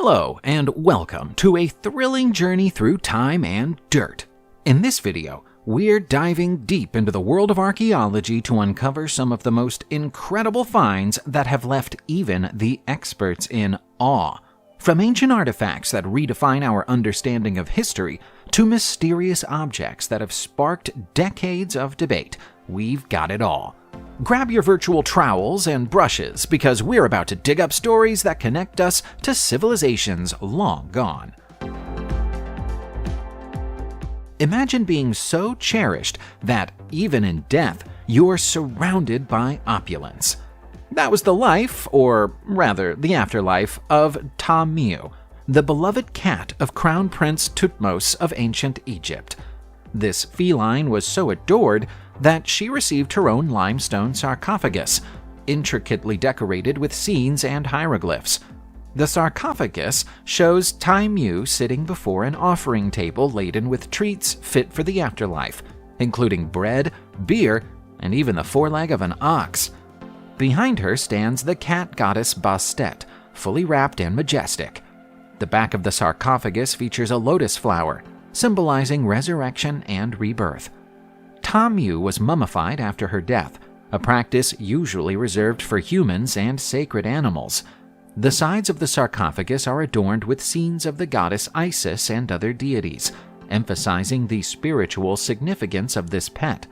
Hello and welcome to a thrilling journey through time and dirt. In this video, we're diving deep into the world of archaeology to uncover some of the most incredible finds that have left even the experts in awe. From ancient artifacts that redefine our understanding of history to mysterious objects that have sparked decades of debate, we've got it all. Grab your virtual trowels and brushes because we're about to dig up stories that connect us to civilizations long gone. Imagine being so cherished that, even in death, you're surrounded by opulence. That was the life, or rather the afterlife, of Tamiu, the beloved cat of Crown Prince Thutmose of ancient Egypt. This feline was so adored that she received her own limestone sarcophagus, intricately decorated with scenes and hieroglyphs. The sarcophagus shows Tamiu sitting before an offering table laden with treats fit for the afterlife, including bread, beer, and even the foreleg of an ox. Behind her stands the cat goddess Bastet, fully wrapped and majestic. The back of the sarcophagus features a lotus flower, symbolizing resurrection and rebirth. Tamiu was mummified after her death, a practice usually reserved for humans and sacred animals. The sides of the sarcophagus are adorned with scenes of the goddess Isis and other deities, emphasizing the spiritual significance of this pet.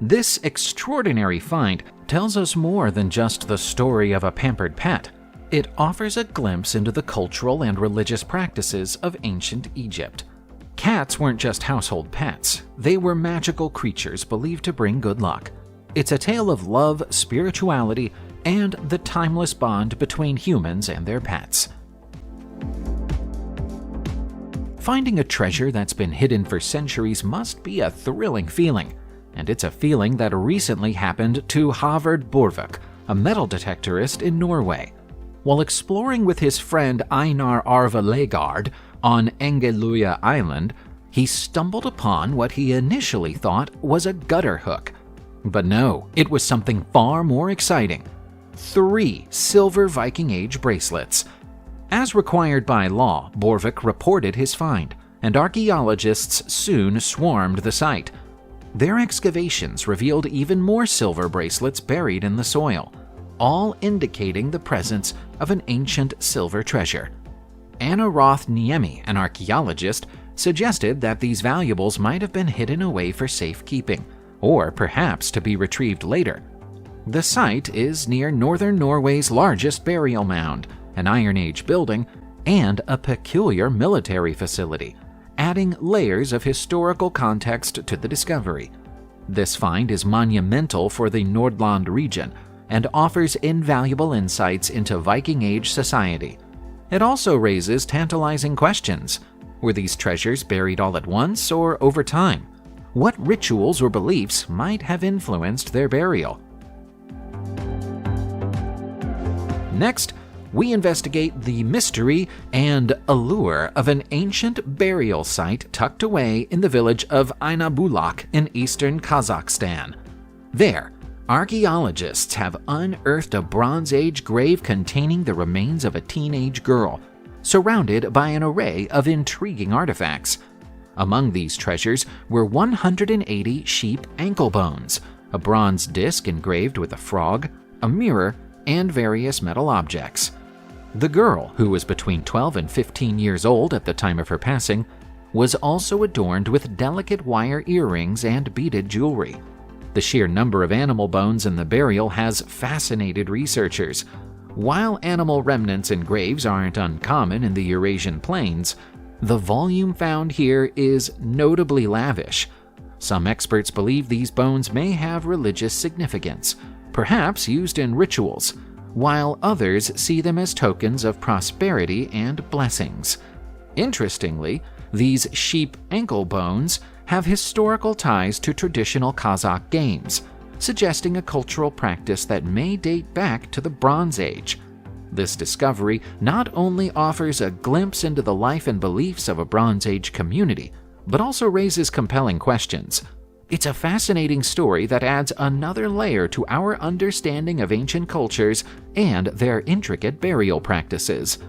This extraordinary find tells us more than just the story of a pampered pet. It offers a glimpse into the cultural and religious practices of ancient Egypt. Cats weren't just household pets, they were magical creatures believed to bring good luck. It's a tale of love, spirituality, and the timeless bond between humans and their pets. Finding a treasure that's been hidden for centuries must be a thrilling feeling, and it's a feeling that recently happened to Havard Borvik, a metal detectorist in Norway. While exploring with his friend Einar Arve Legard on Engeluya Island, he stumbled upon what he initially thought was a gutter hook. But no, it was something far more exciting. 3 silver Viking Age bracelets. As required by law, Borvik reported his find, and archaeologists soon swarmed the site. Their excavations revealed even more silver bracelets buried in the soil, all indicating the presence of an ancient silver treasure. Anna Roth-Niemi, an archaeologist, suggested that these valuables might have been hidden away for safekeeping, or perhaps to be retrieved later. The site is near northern Norway's largest burial mound, an Iron Age building, and a peculiar military facility, adding layers of historical context to the discovery. This find is monumental for the Nordland region and offers invaluable insights into Viking Age society. It also raises tantalizing questions. Were these treasures buried all at once or over time? What rituals or beliefs might have influenced their burial? Next, we investigate the mystery and allure of an ancient burial site tucked away in the village of Ainabulak in eastern Kazakhstan. There, archaeologists have unearthed a Bronze Age grave containing the remains of a teenage girl, surrounded by an array of intriguing artifacts. Among these treasures were 180 sheep ankle bones, a bronze disc engraved with a frog, a mirror, and various metal objects. The girl, who was between 12 and 15 years old at the time of her passing, was also adorned with delicate wire earrings and beaded jewelry. The sheer number of animal bones in the burial has fascinated researchers. While animal remnants in graves aren't uncommon in the Eurasian plains, the volume found here is notably lavish. Some experts believe these bones may have religious significance, perhaps used in rituals, while others see them as tokens of prosperity and blessings. Interestingly, these sheep ankle bones have historical ties to traditional Kazakh games, suggesting a cultural practice that may date back to the Bronze Age. This discovery not only offers a glimpse into the life and beliefs of a Bronze Age community, but also raises compelling questions. It's a fascinating story that adds another layer to our understanding of ancient cultures and their intricate burial practices.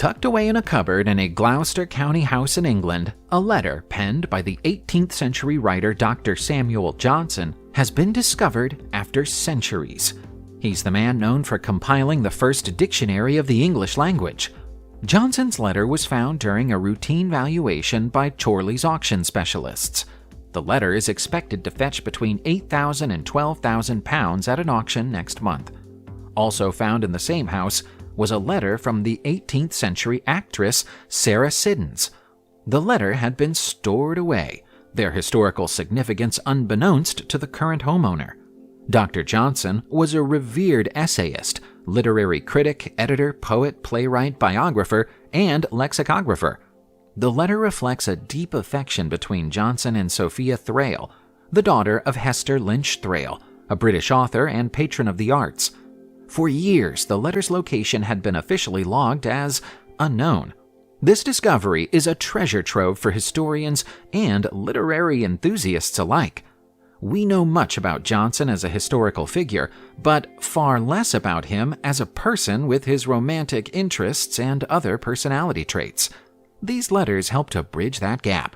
Tucked away in a cupboard in a Gloucester County house in England, a letter penned by the 18th century writer Dr. Samuel Johnson has been discovered after centuries. He's the man known for compiling the first dictionary of the English language. Johnson's letter was found during a routine valuation by Chorley's auction specialists. The letter is expected to fetch between £8,000 and £12,000 at an auction next month. Also found in the same house was a letter from the 18th century actress Sarah Siddons. The letter had been stored away, their historical significance unbeknownst to the current homeowner. Dr. Johnson was a revered essayist, literary critic, editor, poet, playwright, biographer, and lexicographer. The letter reflects a deep affection between Johnson and Sophia Thrale, the daughter of Hester Lynch Thrale, a British author and patron of the arts. For years, the letter's location had been officially logged as unknown. This discovery is a treasure trove for historians and literary enthusiasts alike. We know much about Johnson as a historical figure, but far less about him as a person with his romantic interests and other personality traits. These letters help to bridge that gap.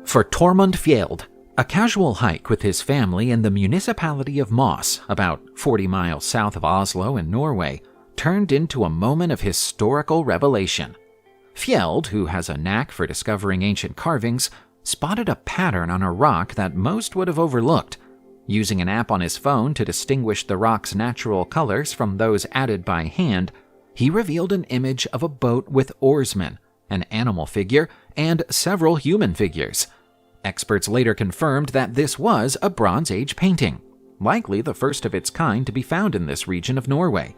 For Tormund Fjeld, a casual hike with his family in the municipality of Moss, about 40 miles south of Oslo in Norway, turned into a moment of historical revelation. Fjeld, who has a knack for discovering ancient carvings, spotted a pattern on a rock that most would have overlooked. Using an app on his phone to distinguish the rock's natural colors from those added by hand, he revealed an image of a boat with oarsmen, an animal figure, and several human figures. Experts later confirmed that this was a Bronze Age painting, likely the first of its kind to be found in this region of Norway.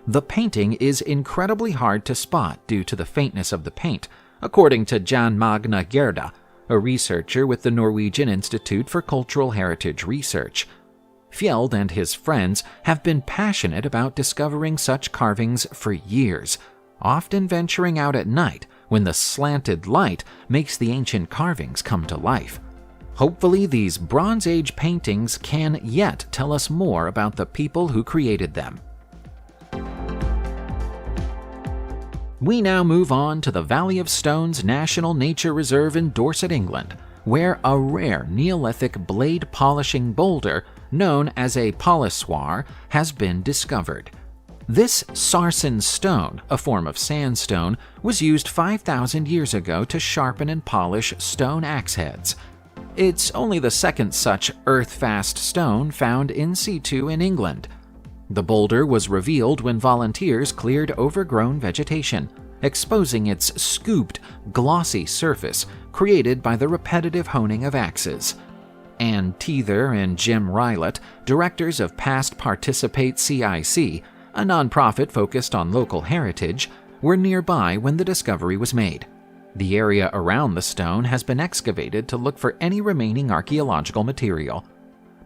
The painting is incredibly hard to spot due to the faintness of the paint, according to Jan Magne Gerda, a researcher with the Norwegian Institute for Cultural Heritage Research. Fjeld and his friends have been passionate about discovering such carvings for years, often venturing out at night when the slanted light makes the ancient carvings come to life. Hopefully, these Bronze Age paintings can yet tell us more about the people who created them. We now move on to the Valley of Stones National Nature Reserve in Dorset, England, where a rare Neolithic blade polishing boulder known as a polissoir has been discovered. This sarsen stone, a form of sandstone, was used 5,000 years ago to sharpen and polish stone axe heads. It's only the second such earth-fast stone found in situ in England. The boulder was revealed when volunteers cleared overgrown vegetation, exposing its scooped, glossy surface created by the repetitive honing of axes. Ann Teether and Jim Rylett, directors of Past Participate CIC, a nonprofit focused on local heritage, were nearby when the discovery was made. The area around the stone has been excavated to look for any remaining archaeological material.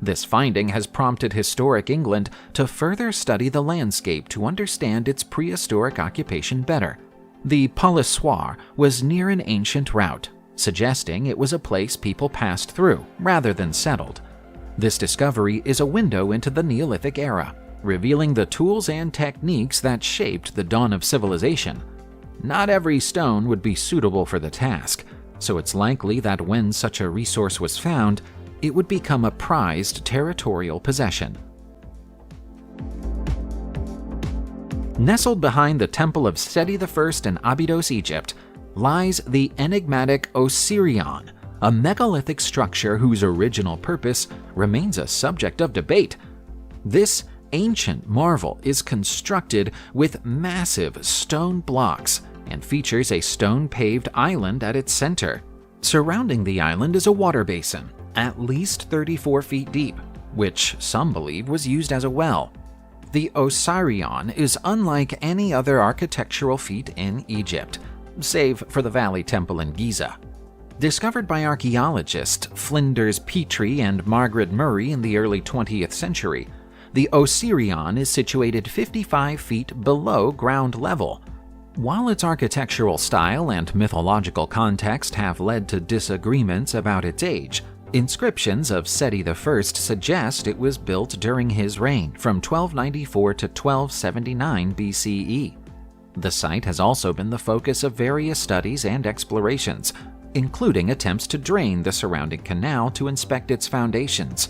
This finding has prompted Historic England to further study the landscape to understand its prehistoric occupation better. The polissoir was near an ancient route, suggesting it was a place people passed through rather than settled. This discovery is a window into the Neolithic era, revealing the tools and techniques that shaped the dawn of civilization. Not every stone would be suitable for the task, so it's likely that when such a resource was found, it would become a prized territorial possession. Nestled behind the Temple of Seti I in Abydos, Egypt, lies the enigmatic Osirion, a megalithic structure whose original purpose remains a subject of debate. This ancient marvel is constructed with massive stone blocks and features a stone-paved island at its center. Surrounding the island is a water basin, at least 34 feet deep, which some believe was used as a well. The Osirion is unlike any other architectural feat in Egypt, save for the Valley Temple in Giza. Discovered by archaeologists Flinders Petrie and Margaret Murray in the early 20th century, the Osirion is situated 55 feet below ground level. While its architectural style and mythological context have led to disagreements about its age, Inscriptions of Seti I suggest it was built during his reign from 1294 to 1279 BCE. The site has also been the focus of various studies and explorations, including attempts to drain the surrounding canal to inspect its foundations.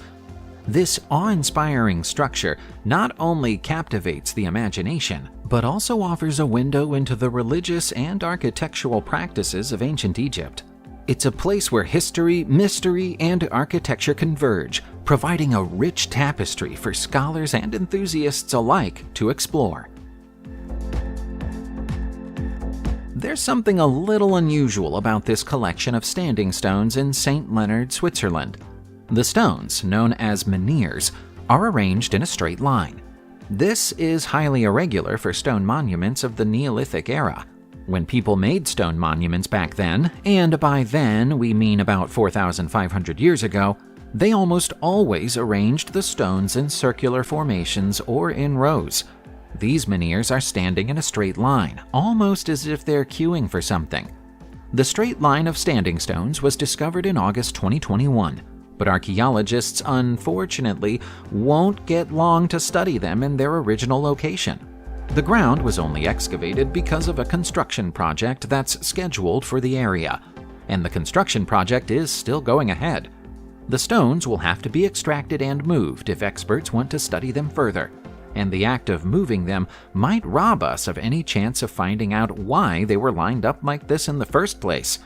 This awe-inspiring structure not only captivates the imagination, but also offers a window into the religious and architectural practices of ancient Egypt. It's a place where history, mystery, and architecture converge, providing a rich tapestry for scholars and enthusiasts alike to explore. There's something a little unusual about this collection of standing stones in St. Leonard, Switzerland. The stones, known as menhirs, are arranged in a straight line. This is highly irregular for stone monuments of the Neolithic era. When people made stone monuments back then, and by then we mean about 4,500 years ago, they almost always arranged the stones in circular formations or in rows. These menhirs are standing in a straight line, almost as if they're queuing for something. The straight line of standing stones was discovered in August 2021, but archaeologists unfortunately won't get long to study them in their original location. The ground was only excavated because of a construction project that's scheduled for the area, and the construction project is still going ahead. The stones will have to be extracted and moved if experts want to study them further, and the act of moving them might rob us of any chance of finding out why they were lined up like this in the first place.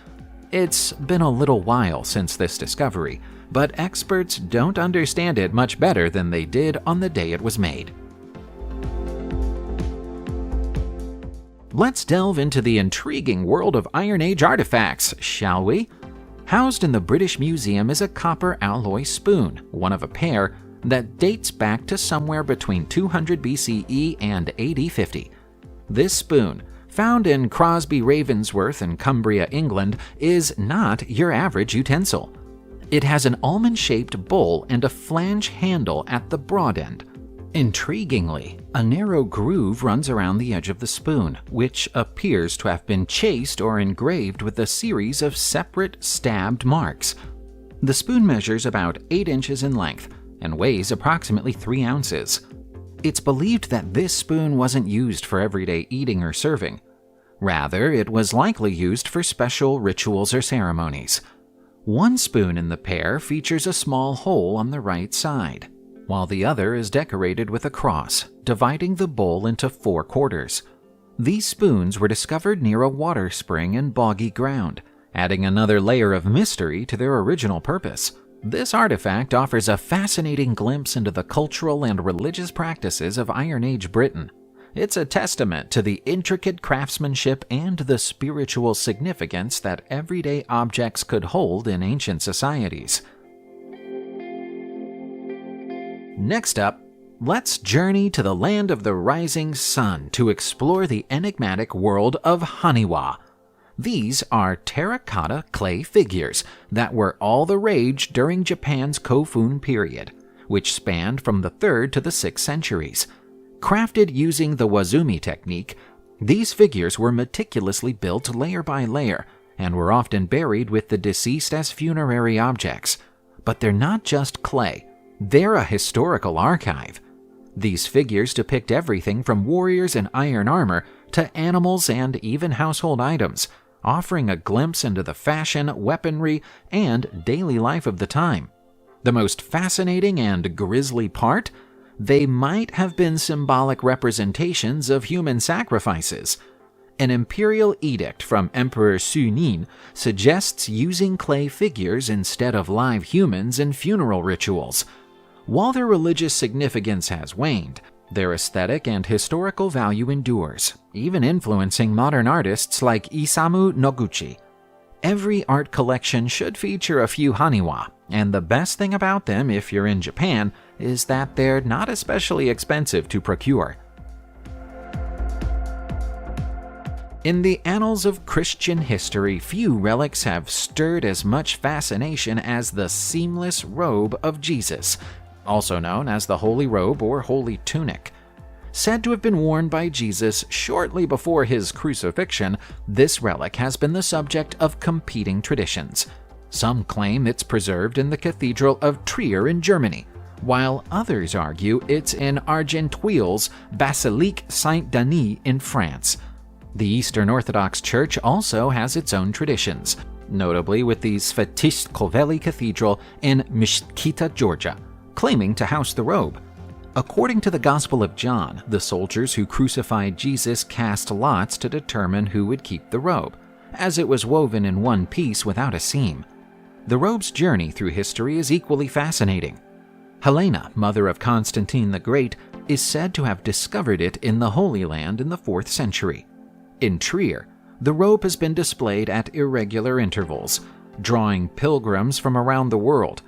It's been a little while since this discovery, but experts don't understand it much better than they did on the day it was made. Let's delve into the intriguing world of Iron Age artifacts, shall we? Housed in the British Museum is a copper alloy spoon, one of a pair, that dates back to somewhere between 200 BCE and AD 50. This spoon, found in Crosby Ravensworth in Cumbria, England, is not your average utensil. It has an almond-shaped bowl and a flange handle at the broad end. Intriguingly, a narrow groove runs around the edge of the spoon, which appears to have been chased or engraved with a series of separate stabbed marks. The spoon measures about 8 inches in length and weighs approximately 3 ounces. It's believed that this spoon wasn't used for everyday eating or serving. Rather, it was likely used for special rituals or ceremonies. One spoon in the pair features a small hole on the right side, while the other is decorated with a cross, dividing the bowl into 4 quarters. These spoons were discovered near a water spring in boggy ground, adding another layer of mystery to their original purpose. This artifact offers a fascinating glimpse into the cultural and religious practices of Iron Age Britain. It's a testament to the intricate craftsmanship and the spiritual significance that everyday objects could hold in ancient societies. Next up, let's journey to the land of the rising sun to explore the enigmatic world of Haniwa. These are terracotta clay figures that were all the rage during Japan's Kofun period, which spanned from the 3rd to the 6th centuries. Crafted using the wazumi technique, these figures were meticulously built layer by layer and were often buried with the deceased as funerary objects. But they're not just clay. They're a historical archive. These figures depict everything from warriors in iron armor to animals and even household items, offering a glimpse into the fashion, weaponry, and daily life of the time. The most fascinating and grisly part? They might have been symbolic representations of human sacrifices. An imperial edict from Emperor Sunin suggests using clay figures instead of live humans in funeral rituals. While their religious significance has waned, their aesthetic and historical value endures, even influencing modern artists like Isamu Noguchi. Every art collection should feature a few Haniwa, and the best thing about them if you're in Japan is that they're not especially expensive to procure. In the annals of Christian history, few relics have stirred as much fascination as the seamless robe of Jesus, also known as the Holy Robe or Holy Tunic. Said to have been worn by Jesus shortly before his crucifixion, this relic has been the subject of competing traditions. Some claim it's preserved in the Cathedral of Trier in Germany, while others argue it's in Argenteuil's Basilique Saint-Denis in France. The Eastern Orthodox Church also has its own traditions, notably with the Svetish-Koveli Cathedral in Mesquite, Georgia, claiming to house the robe. According to the Gospel of John, the soldiers who crucified Jesus cast lots to determine who would keep the robe, as it was woven in one piece without a seam. The robe's journey through history is equally fascinating. Helena, mother of Constantine the Great, is said to have discovered it in the Holy Land in the 4th century. In Trier, the robe has been displayed at irregular intervals, drawing pilgrims from around the world.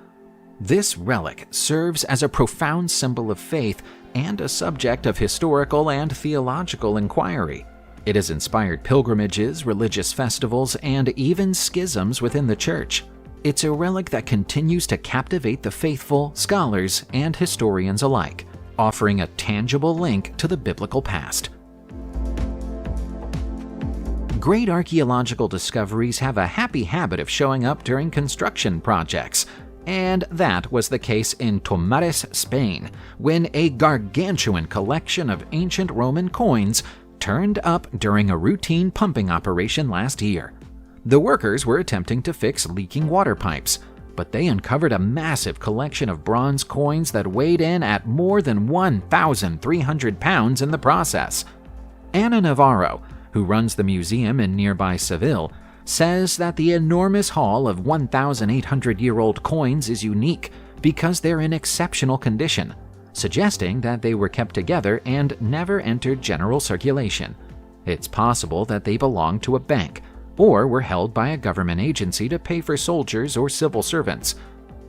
This relic serves as a profound symbol of faith and a subject of historical and theological inquiry. It has inspired pilgrimages, religious festivals, and even schisms within the church. It's a relic that continues to captivate the faithful, scholars, and historians alike, offering a tangible link to the biblical past. Great archaeological discoveries have a happy habit of showing up during construction projects, and that was the case in Tomares, Spain, when a gargantuan collection of ancient Roman coins turned up during a routine pumping operation last year. The workers were attempting to fix leaking water pipes, but they uncovered a massive collection of bronze coins that weighed in at more than 1,300 pounds in the process. Ana Navarro, who runs the museum in nearby Seville, says that the enormous haul of 1,800-year-old coins is unique because they're in exceptional condition, suggesting that they were kept together and never entered general circulation. It's possible that they belonged to a bank or were held by a government agency to pay for soldiers or civil servants.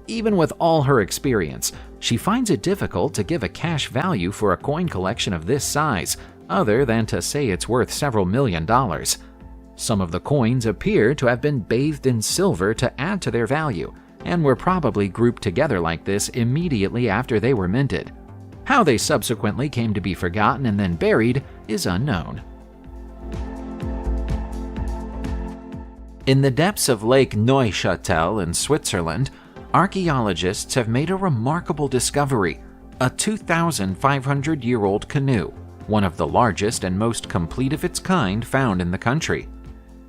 Even with all her experience, she finds it difficult to give a cash value for a coin collection of this size, other than to say it's worth several $1,000,000. Some of the coins appear to have been bathed in silver to add to their value, and were probably grouped together like this immediately after they were minted. How they subsequently came to be forgotten and then buried is unknown. In the depths of Lake Neuchâtel in Switzerland, archaeologists have made a remarkable discovery: a 2,500-year-old canoe, one of the largest and most complete of its kind found in the country.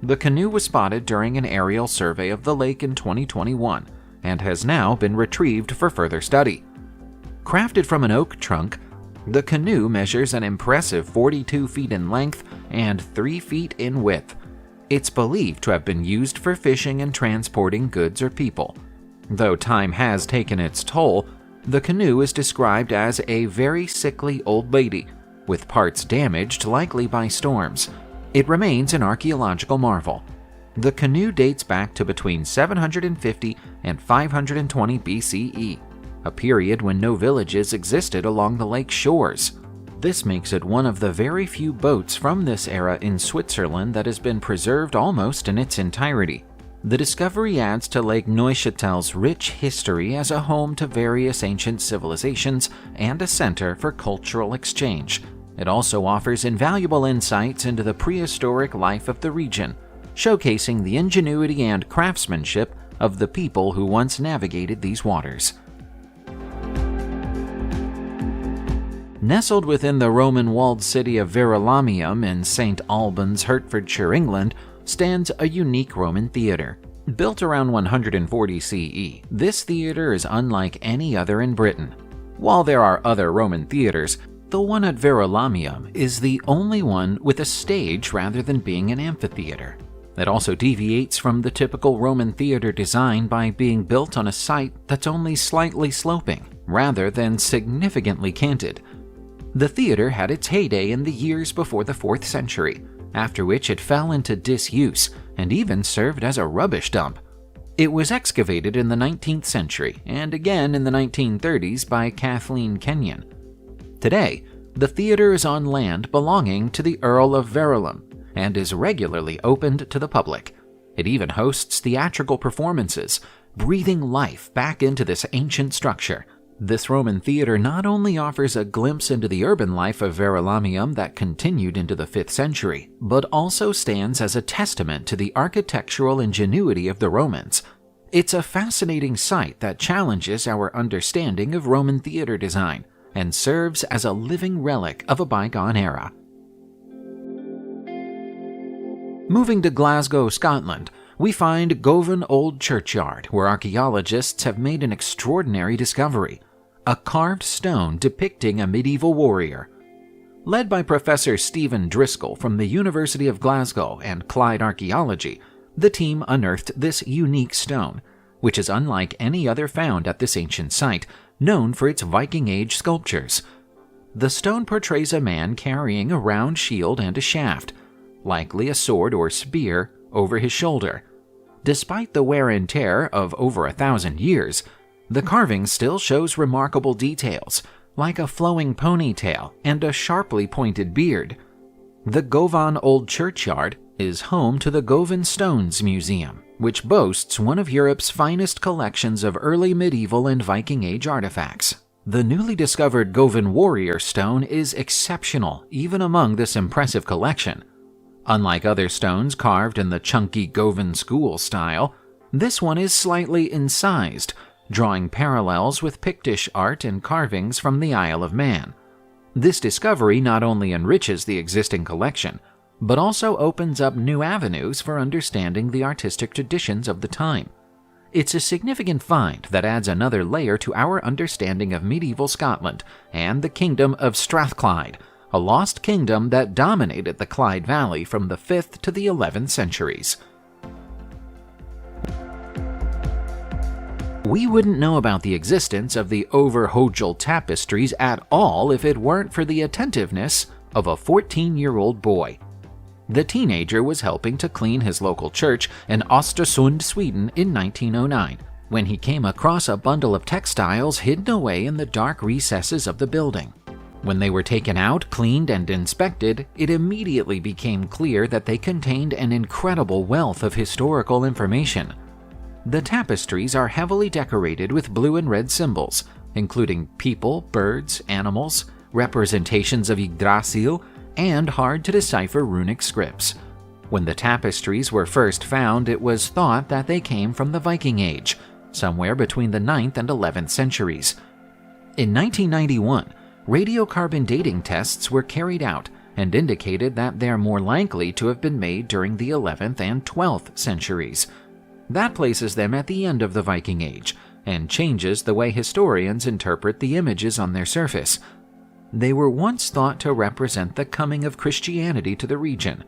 The canoe was spotted during an aerial survey of the lake in 2021 and has now been retrieved for further study. Crafted from an oak trunk, the canoe measures an impressive 42 feet in length and 3 feet in width. It's believed to have been used for fishing and transporting goods or people. Though time has taken its toll, the canoe is described as a very sickly old lady, with parts damaged likely by storms. It remains an archaeological marvel. The canoe dates back to between 750 and 520 BCE, a period when no villages existed along the lake's shores. This makes it one of the very few boats from this era in Switzerland that has been preserved almost in its entirety. The discovery adds to Lake Neuchâtel's rich history as a home to various ancient civilizations and a center for cultural exchange. It also offers invaluable insights into the prehistoric life of the region, showcasing the ingenuity and craftsmanship of the people who once navigated these waters. Nestled within the Roman walled city of Verulamium in St. Albans, Hertfordshire, England, stands a unique Roman theatre. Built around 140 CE, this theatre is unlike any other in Britain. While there are other Roman theatres, the one at Verulamium is the only one with a stage rather than being an amphitheater. It also deviates from the typical Roman theater design by being built on a site that's only slightly sloping, rather than significantly canted. The theater had its heyday in the years before the 4th century, after which it fell into disuse and even served as a rubbish dump. It was excavated in the 19th century and again in the 1930s by Kathleen Kenyon. Today, the theater is on land belonging to the Earl of Verulam and is regularly opened to the public. It even hosts theatrical performances, breathing life back into this ancient structure. This Roman theater not only offers a glimpse into the urban life of Verulamium that continued into the 5th century, but also stands as a testament to the architectural ingenuity of the Romans. It's a fascinating site that challenges our understanding of Roman theater design and serves as a living relic of a bygone era. Moving to Glasgow, Scotland, we find Govan Old Churchyard, where archaeologists have made an extraordinary discovery: a carved stone depicting a medieval warrior. Led by Professor Stephen Driscoll from the University of Glasgow and Clyde Archaeology, the team unearthed this unique stone, which is unlike any other found at this ancient site, known for its Viking Age sculptures. The stone portrays a man carrying a round shield and a shaft, likely a sword or spear, over his shoulder. Despite the wear and tear of over 1,000 years, the carving still shows remarkable details, like a flowing ponytail and a sharply pointed beard. The Govan Old Churchyard is home to the Govan Stones Museum, which boasts one of Europe's finest collections of early medieval and Viking Age artifacts. The newly discovered Govan Warrior Stone is exceptional even among this impressive collection. Unlike other stones carved in the chunky Govan school style, this one is slightly incised, drawing parallels with Pictish art and carvings from the Isle of Man. This discovery not only enriches the existing collection, but also opens up new avenues for understanding the artistic traditions of the time. It's a significant find that adds another layer to our understanding of medieval Scotland and the Kingdom of Strathclyde, a lost kingdom that dominated the Clyde Valley from the 5th to the 11th centuries. We wouldn't know about the existence of the Overhogel tapestries at all if it weren't for the attentiveness of a 14-year-old boy. The teenager was helping to clean his local church in Östersund, Sweden in 1909, when he came across a bundle of textiles hidden away in the dark recesses of the building. When they were taken out, cleaned, and inspected, it immediately became clear that they contained an incredible wealth of historical information. The tapestries are heavily decorated with blue and red symbols, including people, birds, animals, representations of Yggdrasil, and hard-to-decipher runic scripts. When the tapestries were first found, it was thought that they came from the Viking Age, somewhere between the 9th and 11th centuries. In 1991, radiocarbon dating tests were carried out and indicated that they're more likely to have been made during the 11th and 12th centuries. That places them at the end of the Viking Age and changes the way historians interpret the images on their surface. They were once thought to represent the coming of Christianity to the region,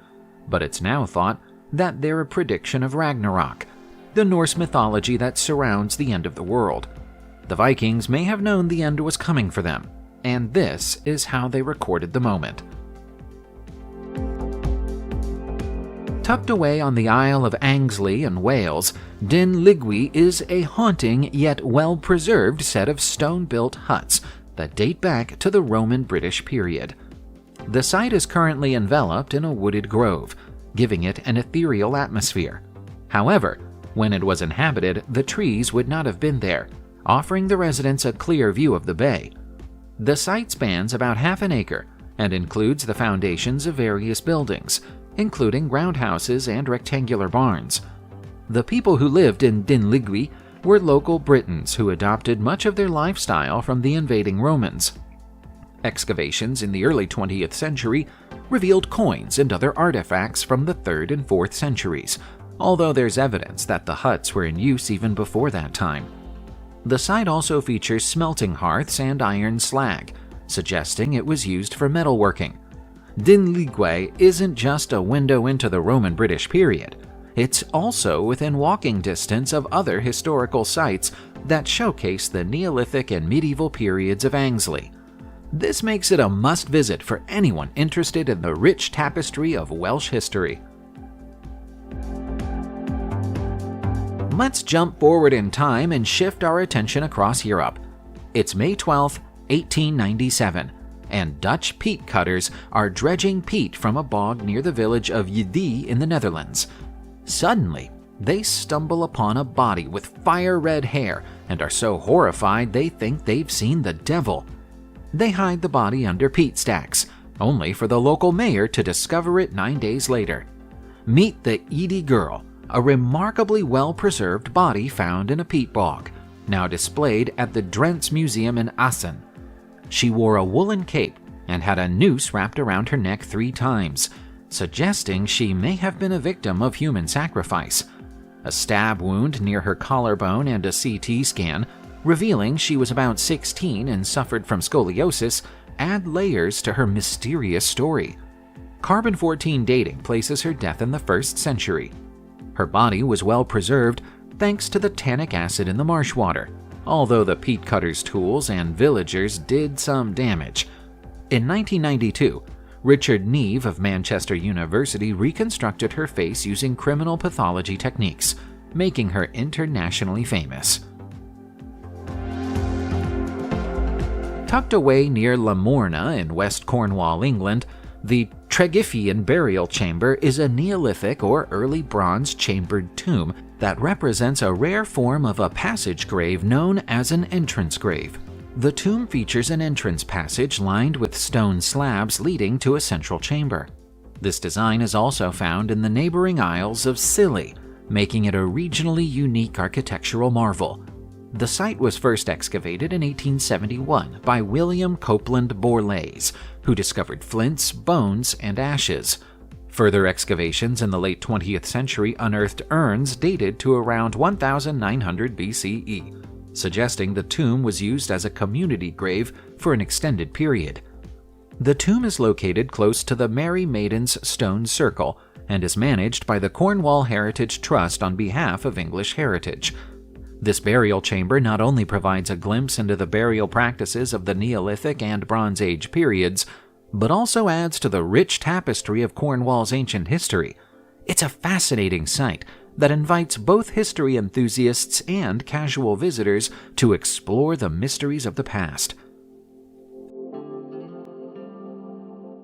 but it's now thought that they're a prediction of Ragnarok, the Norse mythology that surrounds the end of the world. The Vikings may have known the end was coming for them, and this is how they recorded the moment. Tucked away on the Isle of Angsley in Wales, Dyn Ligwy is a haunting yet well-preserved set of stone-built huts that date back to the Roman-British period. The site is currently enveloped in a wooded grove, giving it an ethereal atmosphere. However, when it was inhabited, the trees would not have been there, offering the residents a clear view of the bay. The site spans about half an acre and includes the foundations of various buildings, including roundhouses and rectangular barns. The people who lived in Dyn Ligwy were local Britons who adopted much of their lifestyle from the invading Romans. Excavations in the early 20th century revealed coins and other artifacts from the 3rd and 4th centuries, although there's evidence that the huts were in use even before that time. The site also features smelting hearths and iron slag, suggesting it was used for metalworking. Dyn Ligwy isn't just a window into the Roman-British period. It's also within walking distance of other historical sites that showcase the Neolithic and medieval periods of Angsley. This makes it a must-visit for anyone interested in the rich tapestry of Welsh history. Let's jump forward in time and shift our attention across Europe. It's May 12, 1897, and Dutch peat cutters are dredging peat from a bog near the village of Yde in the Netherlands. Suddenly, they stumble upon a body with fire-red hair and are so horrified they think they've seen the devil. They hide the body under peat stacks, only for the local mayor to discover it 9 days later. Meet the Yde Girl, a remarkably well-preserved body found in a peat bog, now displayed at the Drents Museum in Assen. She wore a woolen cape and had a noose wrapped around her neck 3 times, suggesting she may have been a victim of human sacrifice. A stab wound near her collarbone and a CT scan, revealing she was about 16 and suffered from scoliosis, add layers to her mysterious story. Carbon-14 dating places her death in the 1st century. Her body was well preserved thanks to the tannic acid in the marsh water, although the peat cutter's tools and villagers did some damage. In 1992, Richard Neve of Manchester University reconstructed her face using criminal pathology techniques, making her internationally famous. Tucked away near Lamorna in West Cornwall, England, the Tregiffian burial chamber is a Neolithic or early Bronze chambered tomb that represents a rare form of a passage grave known as an entrance grave. The tomb features an entrance passage lined with stone slabs leading to a central chamber. This design is also found in the neighboring Isles of Scilly, making it a regionally unique architectural marvel. The site was first excavated in 1871 by William Copeland Borlase, who discovered flints, bones, and ashes. Further excavations in the late 20th century unearthed urns dated to around 1900 BCE, suggesting the tomb was used as a community grave for an extended period. The tomb is located close to the Mary Maiden's Stone Circle and is managed by the Cornwall Heritage Trust on behalf of English Heritage. This burial chamber not only provides a glimpse into the burial practices of the Neolithic and Bronze Age periods, but also adds to the rich tapestry of Cornwall's ancient history. It's a fascinating site that invites both history enthusiasts and casual visitors to explore the mysteries of the past.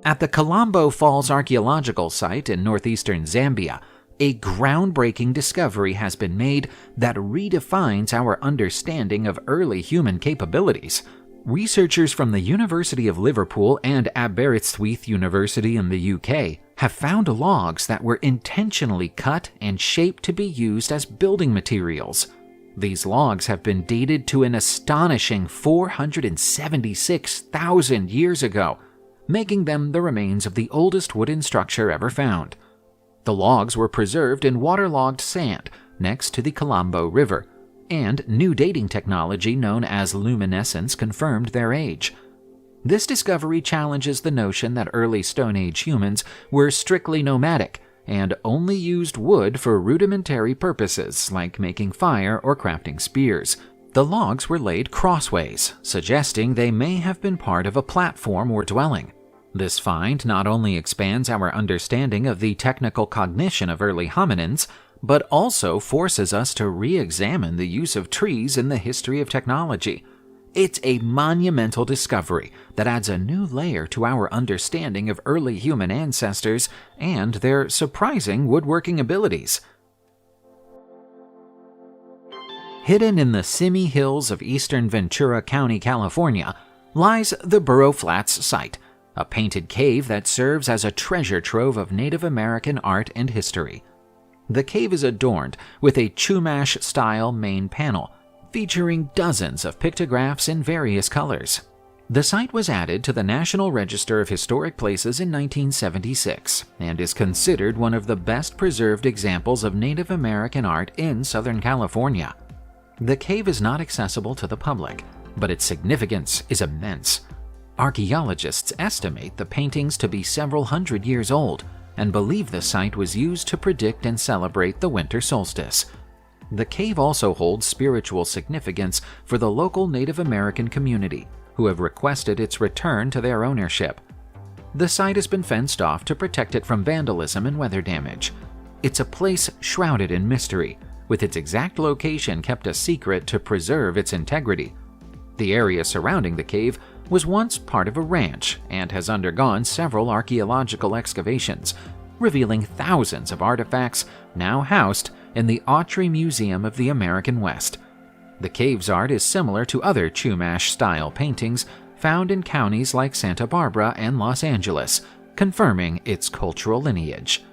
At the Kalambo Falls Archaeological Site in northeastern Zambia, a groundbreaking discovery has been made that redefines our understanding of early human capabilities. Researchers from the University of Liverpool and Aberystwyth University in the UK have found logs that were intentionally cut and shaped to be used as building materials. These logs have been dated to an astonishing 476,000 years ago, making them the remains of the oldest wooden structure ever found. The logs were preserved in waterlogged sand next to the Kalambo River, and new dating technology known as luminescence confirmed their age. This discovery challenges the notion that early Stone Age humans were strictly nomadic and only used wood for rudimentary purposes like making fire or crafting spears. The logs were laid crossways, suggesting they may have been part of a platform or dwelling. This find not only expands our understanding of the technical cognition of early hominins, but also forces us to re-examine the use of trees in the history of technology. It's a monumental discovery that adds a new layer to our understanding of early human ancestors and their surprising woodworking abilities. Hidden in the Simi Hills of eastern Ventura County, California, lies the Burro Flats site, a painted cave that serves as a treasure trove of Native American art and history. The cave is adorned with a Chumash-style main panel, featuring dozens of pictographs in various colors. The site was added to the National Register of Historic Places in 1976 and is considered one of the best preserved examples of Native American art in Southern California. The cave is not accessible to the public, but its significance is immense. Archaeologists estimate the paintings to be several hundred years old and believe the site was used to predict and celebrate the winter solstice. The cave also holds spiritual significance for the local Native American community, who have requested its return to their ownership. The site has been fenced off to protect it from vandalism and weather damage. It's a place shrouded in mystery, with its exact location kept a secret to preserve its integrity. The area surrounding the cave was once part of a ranch and has undergone several archaeological excavations, revealing thousands of artifacts now housed in the Autry Museum of the American West. The cave's art is similar to other Chumash-style paintings found in counties like Santa Barbara and Los Angeles, confirming its cultural lineage.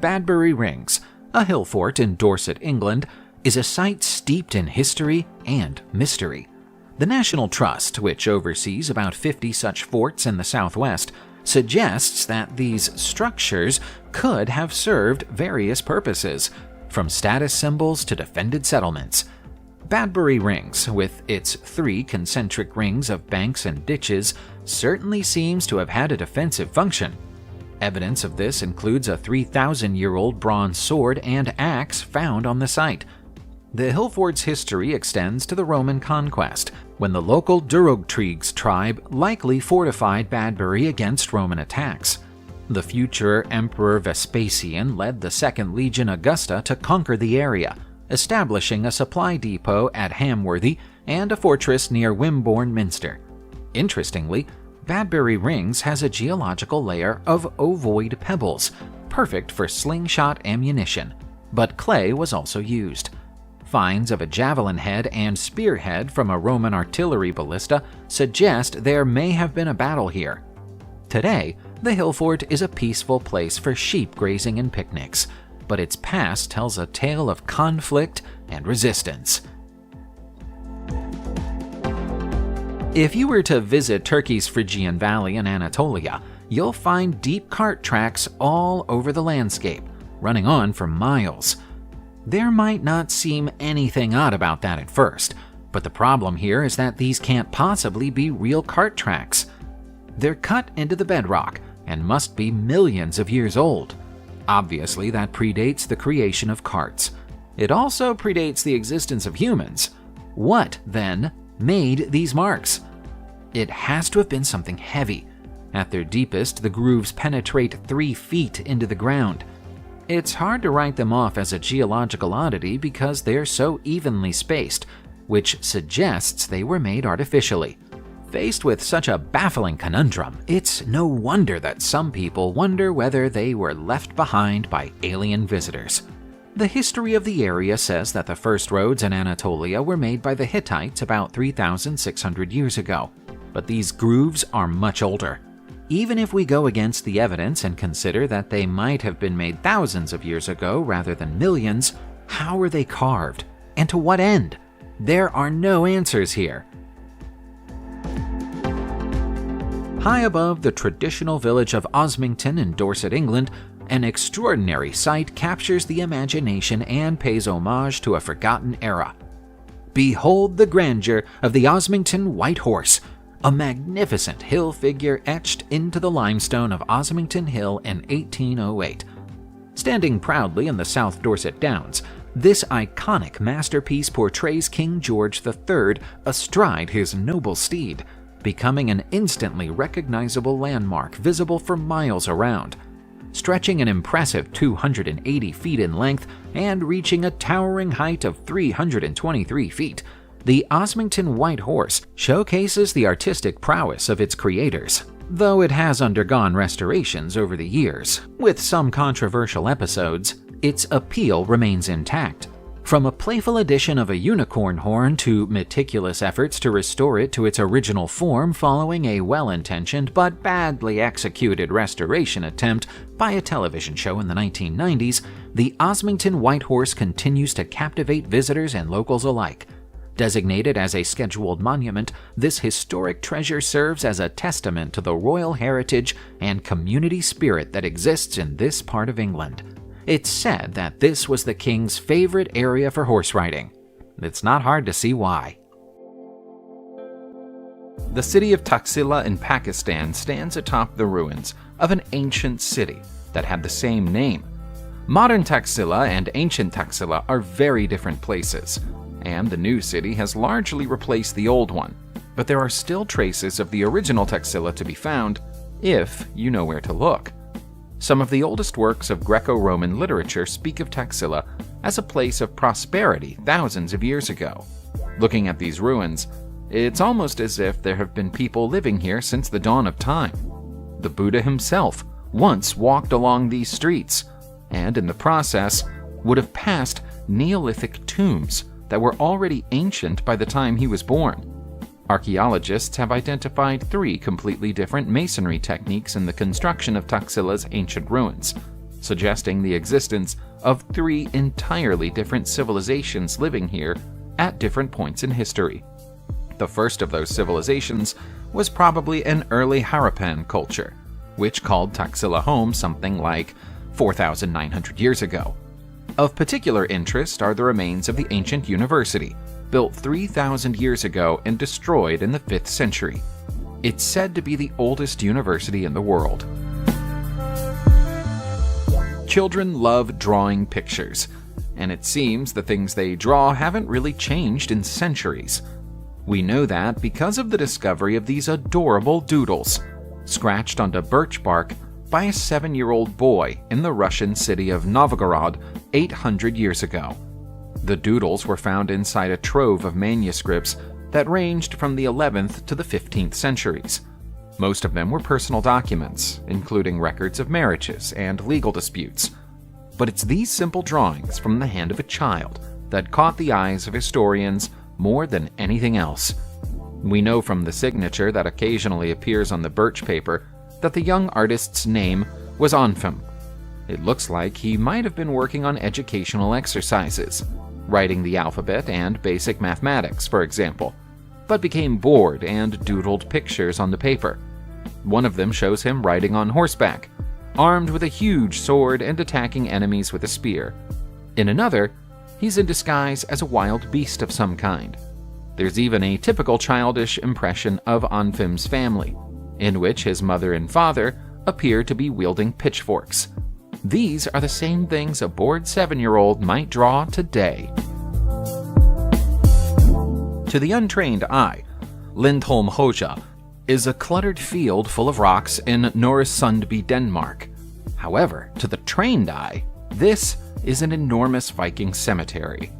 Badbury Rings, a hill fort in Dorset, England, is a site steeped in history and mystery. The National Trust, which oversees about 50 such forts in the southwest, suggests that these structures could have served various purposes, from status symbols to defended settlements. Badbury Rings, with its 3 concentric rings of banks and ditches, certainly seems to have had a defensive function. Evidence of this includes a 3,000-year-old bronze sword and axe found on the site. The hill fort's history extends to the Roman conquest, when the local Durogtrigs tribe likely fortified Badbury against Roman attacks. The future Emperor Vespasian led the Second Legion Augusta to conquer the area, establishing a supply depot at Hamworthy and a fortress near Wimborne Minster. Interestingly, Badbury Rings has a geological layer of ovoid pebbles, perfect for slingshot ammunition, but clay was also used. Finds of a javelin head and spearhead from a Roman artillery ballista suggest there may have been a battle here. Today, the hill fort is a peaceful place for sheep grazing and picnics, but its past tells a tale of conflict and resistance. If you were to visit Turkey's Phrygian Valley in Anatolia, you'll find deep cart tracks all over the landscape, running on for miles. There might not seem anything odd about that at first, but the problem here is that these can't possibly be real cart tracks. They're cut into the bedrock and must be millions of years old. Obviously, that predates the creation of carts. It also predates the existence of humans. What, then, made these marks? It has to have been something heavy. At their deepest, the grooves penetrate 3 feet into the ground. It's hard to write them off as a geological oddity because they're so evenly spaced, which suggests they were made artificially. Faced with such a baffling conundrum, it's no wonder that some people wonder whether they were left behind by alien visitors. The history of the area says that the first roads in Anatolia were made by the Hittites about 3,600 years ago, but these grooves are much older. Even if we go against the evidence and consider that they might have been made thousands of years ago rather than millions, how were they carved? And to what end? There are no answers here. High above the traditional village of Osmington in Dorset, England, an extraordinary sight captures the imagination and pays homage to a forgotten era. Behold the grandeur of the Osmington White Horse, a magnificent hill figure etched into the limestone of Osmington Hill in 1808. Standing proudly in the South Dorset Downs, this iconic masterpiece portrays King George III astride his noble steed, becoming an instantly recognizable landmark visible for miles around. Stretching an impressive 280 feet in length and reaching a towering height of 323 feet, the Osmington White Horse showcases the artistic prowess of its creators, though it has undergone restorations over the years. With some controversial episodes, its appeal remains intact. From a playful addition of a unicorn horn to meticulous efforts to restore it to its original form following a well-intentioned but badly executed restoration attempt by a television show in the 1990s, the Osmington White Horse continues to captivate visitors and locals alike. Designated as a scheduled monument, this historic treasure serves as a testament to the royal heritage and community spirit that exists in this part of England. It's said that this was the king's favorite area for horse riding. It's not hard to see why. The city of Taxila in Pakistan stands atop the ruins of an ancient city that had the same name. Modern Taxila and ancient Taxila are very different places, and the new city has largely replaced the old one, but there are still traces of the original Taxila to be found, if you know where to look. Some of the oldest works of Greco-Roman literature speak of Taxila as a place of prosperity thousands of years ago. Looking at these ruins, it's almost as if there have been people living here since the dawn of time. The Buddha himself once walked along these streets, and in the process would have passed Neolithic tombs that were already ancient by the time he was born. Archaeologists have identified 3 completely different masonry techniques in the construction of Taxila's ancient ruins. suggesting the existence of 3 entirely different civilizations living here at different points in history. The first of those civilizations was probably an early Harappan culture, which called Taxila home something like 4,900 years ago. Of particular interest are the remains of the ancient university, built 3,000 years ago and destroyed in the 5th century. It's said to be the oldest university in the world. Children love drawing pictures, and it seems the things they draw haven't really changed in centuries. We know that because of the discovery of these adorable doodles, scratched onto birch bark by a 7-year-old boy in the Russian city of Novgorod 800 years ago. The doodles were found inside a trove of manuscripts that ranged from the 11th to the 15th centuries. Most of them were personal documents, including records of marriages and legal disputes. But it's these simple drawings from the hand of a child that caught the eyes of historians more than anything else. We know from the signature that occasionally appears on the birch paper that the young artist's name was Onfim. It looks like he might have been working on educational exercises, writing the alphabet and basic mathematics, for example, but became bored and doodled pictures on the paper. One of them shows him riding on horseback, armed with a huge sword and attacking enemies with a spear. In another, he's in disguise as a wild beast of some kind. There's even a typical childish impression of Onfim's family, in which his mother and father appear to be wielding pitchforks. These are the same things a bored 7-year-old might draw today. To the untrained eye, Lindholm Hoja is a cluttered field full of rocks in Nørresundby, Denmark. However, to the trained eye, this is an enormous Viking cemetery.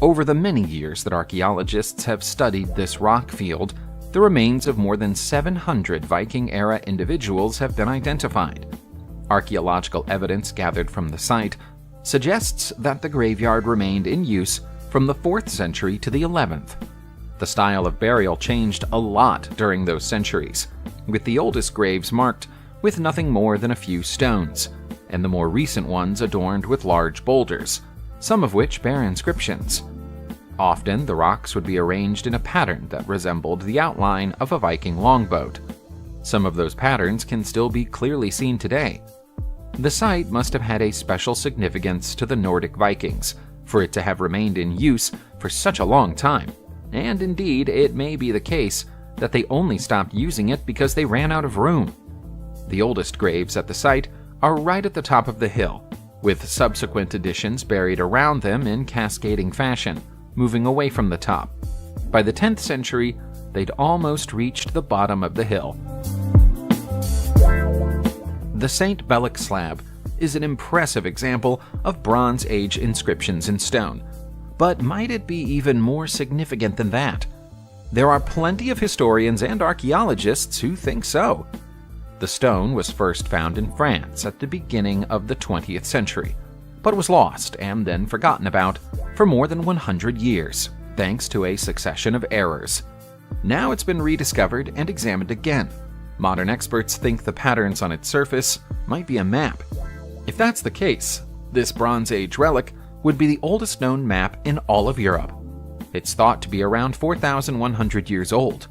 Over the many years that archaeologists have studied this rock field, the remains of more than 700 Viking-era individuals have been identified. Archaeological evidence gathered from the site suggests that the graveyard remained in use from the 4th century to the 11th. The style of burial changed a lot during those centuries, with the oldest graves marked with nothing more than a few stones, and the more recent ones adorned with large boulders, some of which bear inscriptions. Often, the rocks would be arranged in a pattern that resembled the outline of a Viking longboat. Some of those patterns can still be clearly seen today. The site must have had a special significance to the Nordic Vikings for it to have remained in use for such a long time, and indeed, it may be the case that they only stopped using it because they ran out of room. The oldest graves at the site are right at the top of the hill, with subsequent additions buried around them in cascading fashion, moving away from the top. By the 10th century, they'd almost reached the bottom of the hill. The St. Bellic slab is an impressive example of Bronze Age inscriptions in stone. But might it be even more significant than that? There are plenty of historians and archaeologists who think so. The stone was first found in France at the beginning of the 20th century, but was lost and then forgotten about for more than 100 years, thanks to a succession of errors. Now it's been rediscovered and examined again. Modern experts think the patterns on its surface might be a map. If that's the case, this Bronze Age relic would be the oldest known map in all of Europe. It's thought to be around 4,100 years old.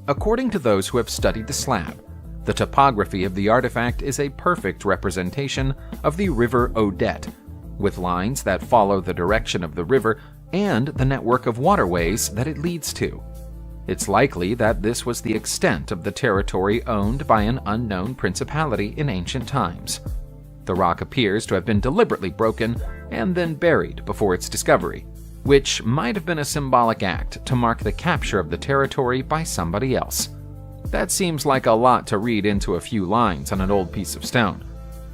According to those who have studied the slab, the topography of the artifact is a perfect representation of the river Odette, with lines that follow the direction of the river and the network of waterways that it leads to. It's likely that this was the extent of the territory owned by an unknown principality in ancient times. The rock appears to have been deliberately broken and then buried before its discovery, which might have been a symbolic act to mark the capture of the territory by somebody else. That seems like a lot to read into a few lines on an old piece of stone,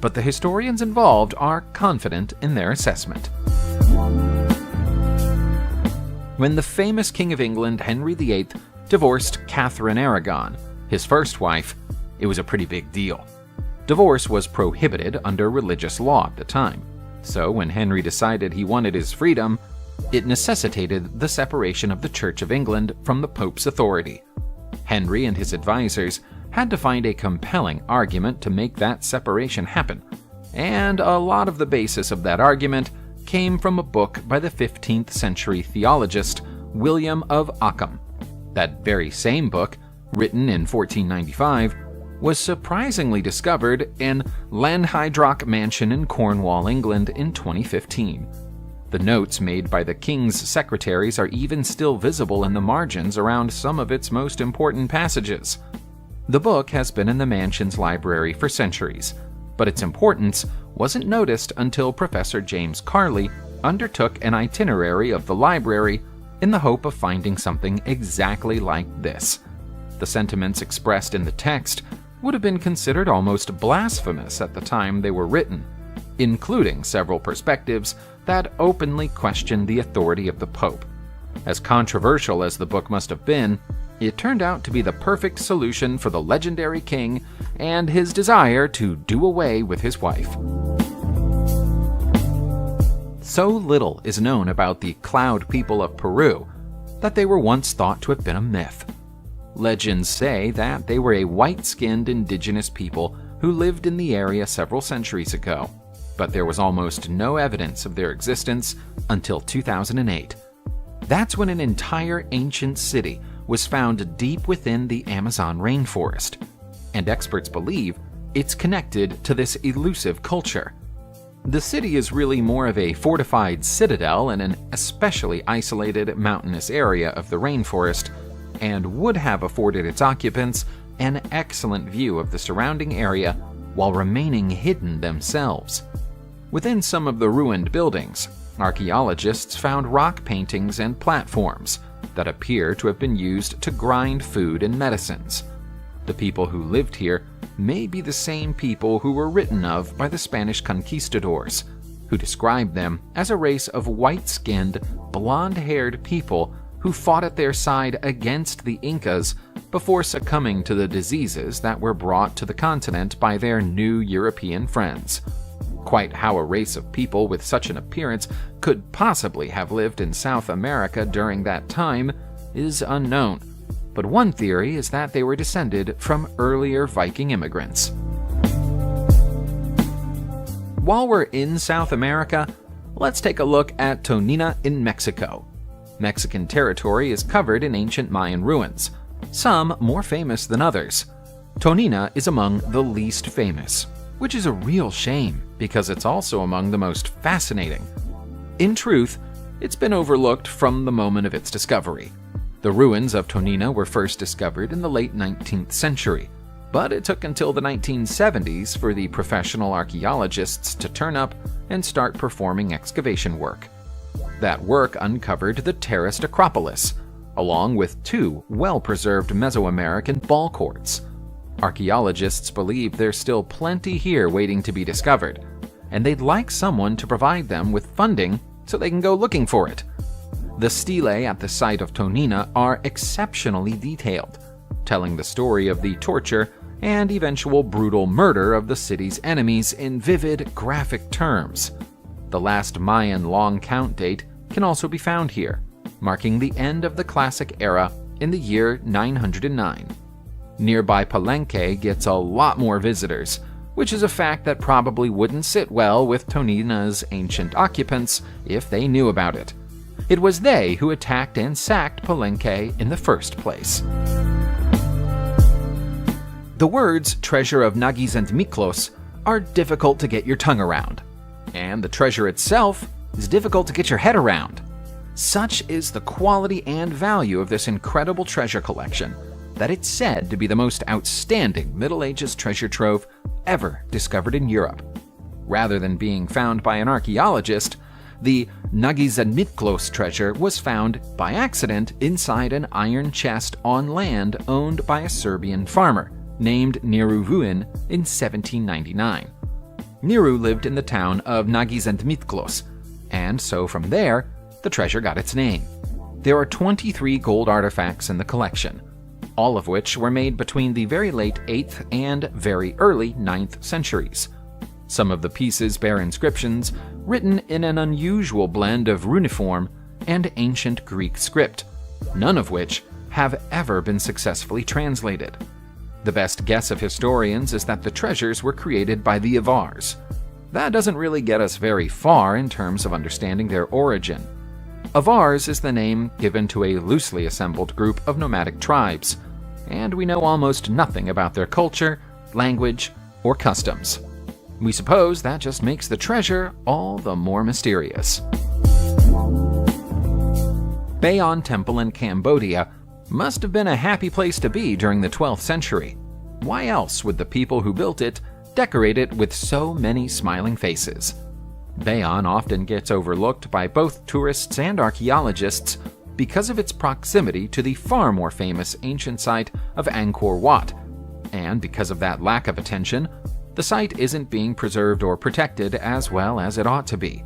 but the historians involved are confident in their assessment. When the famous King of England, Henry VIII, divorced Catherine Aragon, his first wife, it was a pretty big deal. Divorce was prohibited under religious law at the time, so when Henry decided he wanted his freedom, it necessitated the separation of the Church of England from the Pope's authority. Henry and his advisors had to find a compelling argument to make that separation happen, and a lot of the basis of that argument came from a book by the 15th century theologist William of Ockham. That very same book, written in 1495, was surprisingly discovered in Lanhydrock Mansion in Cornwall, England in 2015. The notes made by the king's secretaries are even still visible in the margins around some of its most important passages. The book has been in the mansion's library for centuries, but its importance wasn't noticed until Professor James Carley undertook an itinerary of the library in the hope of finding something exactly like this. The sentiments expressed in the text would have been considered almost blasphemous at the time they were written, including several perspectives that openly questioned the authority of the Pope. As controversial as the book must have been, it turned out to be the perfect solution for the legendary king and his desire to do away with his wife. So little is known about the Cloud people of Peru that they were once thought to have been a myth. Legends say that they were a white-skinned indigenous people who lived in the area several centuries ago, but there was almost no evidence of their existence until 2008. That's when an entire ancient city was found deep within the Amazon rainforest, and experts believe it's connected to this elusive culture. The city is really more of a fortified citadel in an especially isolated mountainous area of the rainforest, and would have afforded its occupants an excellent view of the surrounding area while remaining hidden themselves. Within some of the ruined buildings, archaeologists found rock paintings and platforms that appear to have been used to grind food and medicines. The people who lived here may be the same people who were written of by the Spanish conquistadors, who described them as a race of white-skinned, blonde-haired people who fought at their side against the Incas before succumbing to the diseases that were brought to the continent by their new European friends. Quite how a race of people with such an appearance could possibly have lived in South America during that time is unknown, but one theory is that they were descended from earlier Viking immigrants. While we're in South America, let's take a look at Tonina in Mexico. Mexican territory is covered in ancient Mayan ruins, some more famous than others. Tonina is among the least famous, which is a real shame because it's also among the most fascinating. In truth, it's been overlooked from the moment of its discovery. The ruins of Tonina were first discovered in the late 19th century, but it took until the 1970s for the professional archaeologists to turn up and start performing excavation work. That work uncovered the terraced Acropolis, along with two well-preserved Mesoamerican ball courts. Archaeologists believe there's still plenty here waiting to be discovered, and they'd like someone to provide them with funding so they can go looking for it. The stelae at the site of Tonina are exceptionally detailed, telling the story of the torture and eventual brutal murder of the city's enemies in vivid, graphic terms. The last Mayan long count date can also be found here, marking the end of the Classic era in the year 909. Nearby Palenque gets a lot more visitors, which is a fact that probably wouldn't sit well with Tonina's ancient occupants if they knew about it. It was they who attacked and sacked Palenque in the first place. The words treasure of Nagis and Miklos are difficult to get your tongue around, and the treasure itself is difficult to get your head around. Such is the quality and value of this incredible treasure collection that it's said to be the most outstanding Middle Ages treasure trove ever discovered in Europe. Rather than being found by an archaeologist, the Nagis and Miklos treasure was found by accident inside an iron chest on land owned by a Serbian farmer named Niru Vuin in 1799. Niru lived in the town of Nagis and Miklos, and so from there, the treasure got its name. There are 23 gold artifacts in the collection, all of which were made between the very late 8th and very early 9th centuries. Some of the pieces bear inscriptions written in an unusual blend of runiform and ancient Greek script, none of which have ever been successfully translated. The best guess of historians is that the treasures were created by the Avars. that doesn't really get us very far in terms of understanding their origin. Avars is the name given to a loosely assembled group of nomadic tribes, and we know almost nothing about their culture, language, or customs. We suppose that just makes the treasure all the more mysterious. Bayon Temple in Cambodia must have been a happy place to be during the 12th century. Why else would the people who built it decorate it with so many smiling faces? Bayon often gets overlooked by both tourists and archaeologists because of its proximity to the far more famous ancient site of Angkor Wat, and because of that lack of attention, the site isn't being preserved or protected as well as it ought to be.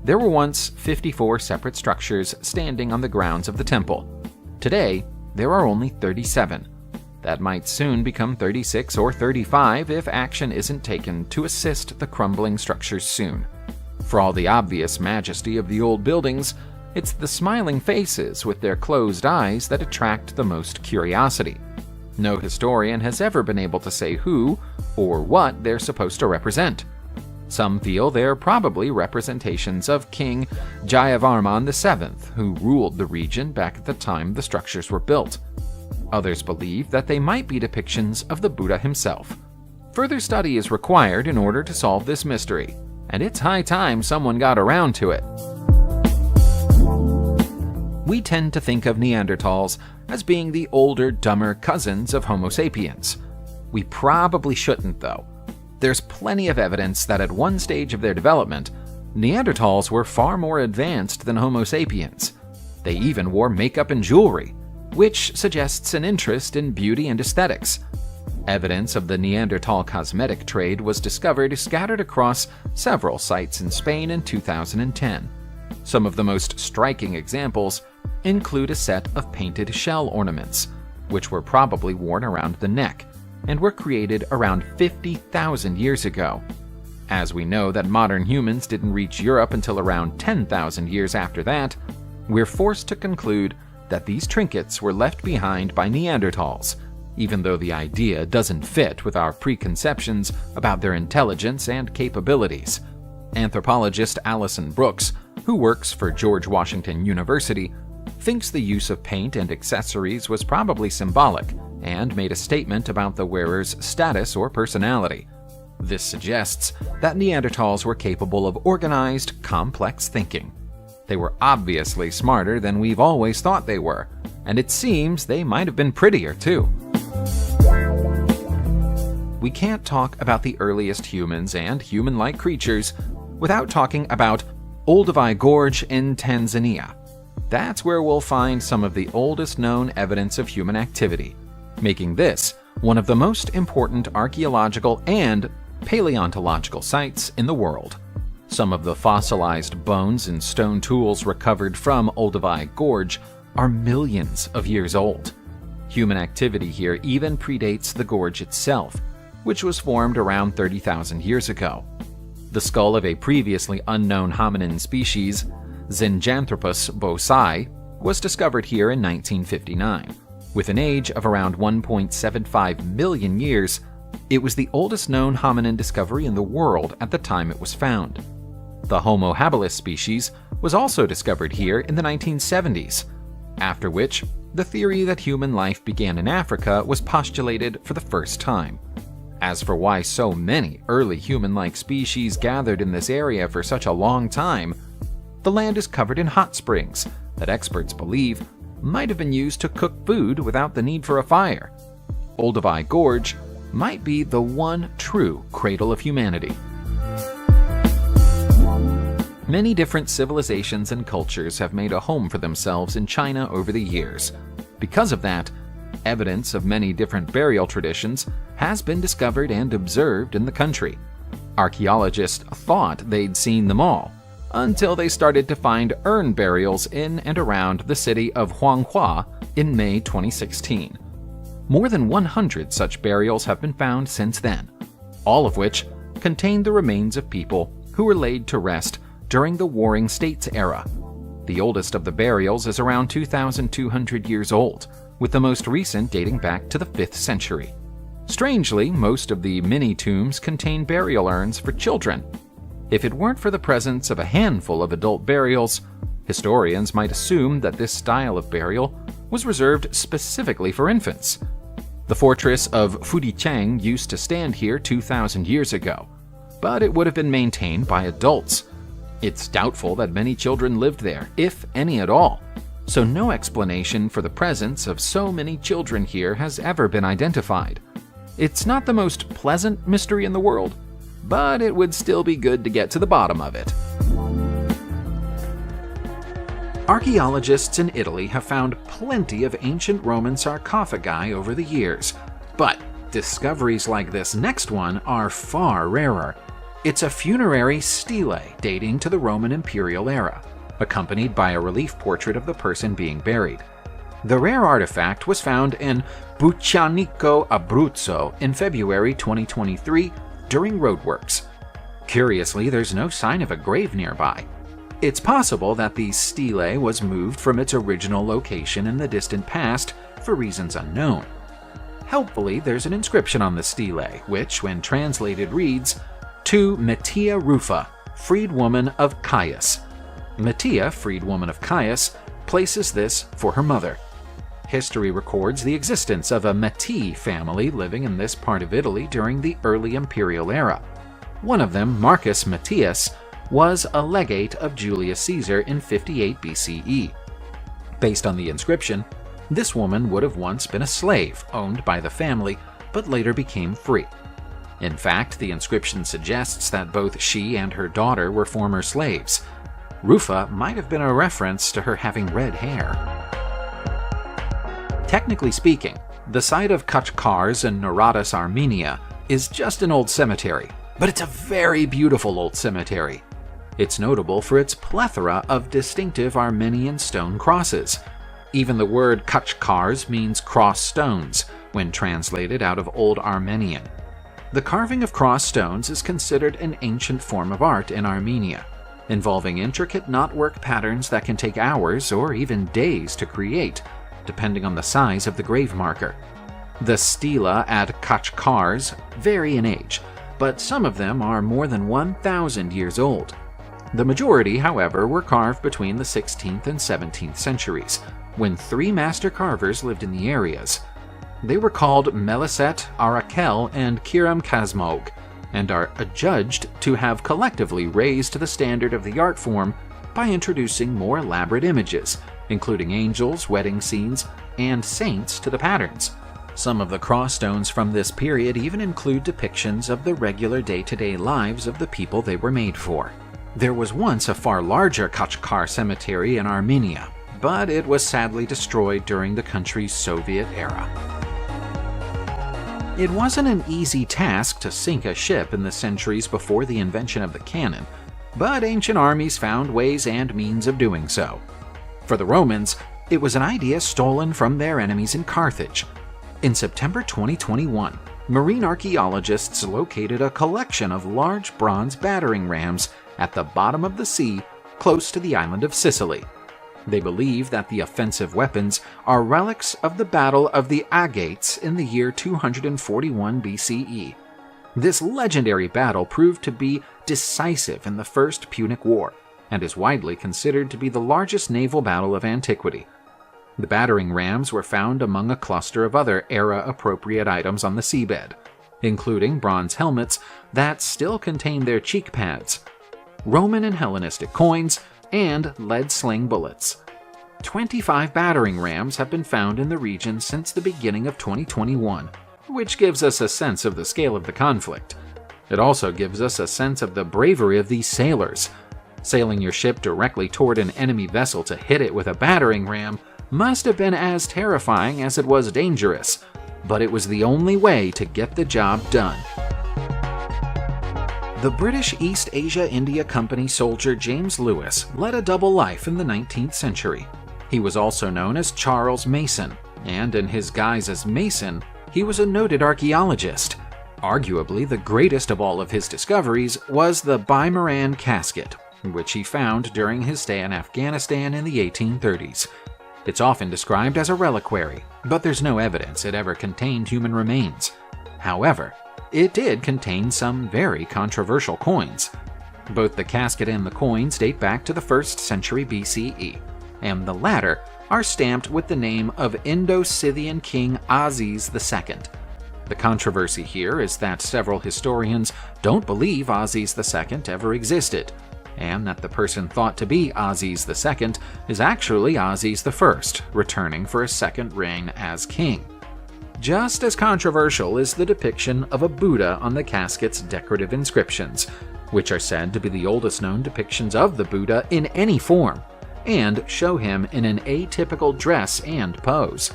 There were once 54 separate structures standing on the grounds of the temple. Today, there are only 37. That might soon become 36 or 35 if action isn't taken to assist the crumbling structures soon. For all the obvious majesty of the old buildings, it's the smiling faces with their closed eyes that attract the most curiosity. No historian has ever been able to say who or what they're supposed to represent. Some feel they're probably representations of King Jayavarman VII, who ruled the region back at the time the structures were built. Others believe that they might be depictions of the Buddha himself. Further study is required in order to solve this mystery, and it's high time someone got around to it. We tend to think of Neanderthals as being the older, dumber cousins of Homo sapiens. We probably shouldn't, though. There's plenty of evidence that at one stage of their development, Neanderthals were far more advanced than Homo sapiens. They even wore makeup and jewelry, which suggests an interest in beauty and aesthetics. Evidence of the Neanderthal cosmetic trade was discovered scattered across several sites in Spain in 2010. Some of the most striking examples include a set of painted shell ornaments, which were probably worn around the neck and were created around 50,000 years ago. As we know that modern humans didn't reach Europe until around 10,000 years after that, we're forced to conclude that these trinkets were left behind by Neanderthals, even though the idea doesn't fit with our preconceptions about their intelligence and capabilities. Anthropologist Alison Brooks, who works for George Washington University, thinks the use of paint and accessories was probably symbolic and made a statement about the wearer's status or personality. This suggests that Neanderthals were capable of organized, complex thinking. They were obviously smarter than we've always thought they were, and it seems they might have been prettier too. We can't talk about the earliest humans and human-like creatures without talking about Olduvai Gorge in Tanzania. That's where we'll find some of the oldest known evidence of human activity, making this one of the most important archaeological and paleontological sites in the world. Some of the fossilized bones and stone tools recovered from Olduvai Gorge are millions of years old. Human activity here even predates the gorge itself, which was formed around 30,000 years ago. The skull of a previously unknown hominin species, Zinjanthropus bosai, was discovered here in 1959. With an age of around 1.75 million years, it was the oldest known hominin discovery in the world at the time it was found. The Homo habilis species was also discovered here in the 1970s, after which the theory that human life began in Africa was postulated for the first time. As for why so many early human-like species gathered in this area for such a long time, the land is covered in hot springs that experts believe might have been used to cook food without the need for a fire. Olduvai Gorge might be the one true cradle of humanity. Many different civilizations and cultures have made a home for themselves in China over the years. Because of that, evidence of many different burial traditions has been discovered and observed in the country. Archaeologists thought they'd seen them all, until they started to find urn burials in and around the city of Huanghua in May 2016. More than 100 such burials have been found since then, all of which contain the remains of people who were laid to rest during the Warring States era. The oldest of the burials is around 2,200 years old, with the most recent dating back to the 5th century. Strangely, most of the mini-tombs contain burial urns for children. If it weren't for the presence of a handful of adult burials, historians might assume that this style of burial was reserved specifically for infants. The fortress of Fudicheng used to stand here 2,000 years ago, but it would have been maintained by adults. It's doubtful that many children lived there, if any at all, so no explanation for the presence of so many children here has ever been identified. It's not the most pleasant mystery in the world, but it would still be good to get to the bottom of it. Archaeologists in Italy have found plenty of ancient Roman sarcophagi over the years, but discoveries like this next one are far rarer. It's a funerary stele dating to the Roman imperial era, accompanied by a relief portrait of the person being buried. The rare artifact was found in Buccianico, Abruzzo in February 2023 during roadworks. Curiously, there's no sign of a grave nearby. It's possible that the stele was moved from its original location in the distant past for reasons unknown. Helpfully, there's an inscription on the stele, which, when translated, reads, "To Mattia Rufa, freedwoman of Caius." Mattia, freedwoman of Caius, places this for her mother. History records the existence of a Matti family living in this part of Italy during the early imperial era. One of them, Marcus Mattius, was a legate of Julius Caesar in 58 BCE. Based on the inscription, this woman would have once been a slave owned by the family, but later became free. In fact, the inscription suggests that both she and her daughter were former slaves. Rufa might have been a reference to her having red hair. Technically speaking, the site of Kachkars in Norados, Armenia, is just an old cemetery, but it's a very beautiful old cemetery. It's notable for its plethora of distinctive Armenian stone crosses. Even the word Kachkars means cross stones when translated out of Old Armenian. The carving of cross stones is considered an ancient form of art in Armenia, involving intricate knotwork patterns that can take hours or even days to create, depending on the size of the grave marker. The stela at Kachkars vary in age, but some of them are more than 1,000 years old. The majority, however, were carved between the 16th and 17th centuries, when 3 master carvers lived in the areas. They were called Meliset, Arakel, and Kiram Kazmog, and are adjudged to have collectively raised the standard of the art form by introducing more elaborate images, including angels, wedding scenes, and saints to the patterns. Some of the cross stones from this period even include depictions of the regular day-to-day lives of the people they were made for. There was once a far larger Kachkar cemetery in Armenia, but it was sadly destroyed during the country's Soviet era. It wasn't an easy task to sink a ship in the centuries before the invention of the cannon, but ancient armies found ways and means of doing so. For the Romans, it was an idea stolen from their enemies in Carthage. In September 2021, marine archaeologists located a collection of large bronze battering rams at the bottom of the sea close to the island of Sicily. They believe that the offensive weapons are relics of the Battle of the Agates in the year 241 BCE. This legendary battle proved to be decisive in the First Punic War, and is widely considered to be the largest naval battle of antiquity. The battering rams were found among a cluster of other era-appropriate items on the seabed, including bronze helmets that still contain their cheek pads, Roman and Hellenistic coins, and lead sling bullets. 25 battering rams have been found in the region since the beginning of 2021, which gives us a sense of the scale of the conflict. It also gives us a sense of the bravery of these sailors. Sailing your ship directly toward an enemy vessel to hit it with a battering ram must have been as terrifying as it was dangerous, but it was the only way to get the job done. The British East Asia India Company soldier James Lewis led a double life in the 19th century. He was also known as Charles Mason, and in his guise as Mason, he was a noted archaeologist. Arguably the greatest of all of his discoveries was the Bimaran casket, which he found during his stay in Afghanistan in the 1830s. It's often described as a reliquary, but there's no evidence it ever contained human remains. However, it did contain some very controversial coins. Both the casket and the coins date back to the 1st century BCE, and the latter are stamped with the name of Indo-Scythian king Aziz II. The controversy here is that several historians don't believe Aziz II ever existed, and that the person thought to be Aziz II is actually Aziz I, returning for a second reign as king. Just as controversial is the depiction of a Buddha on the casket's decorative inscriptions, which are said to be the oldest known depictions of the Buddha in any form, and show him in an atypical dress and pose.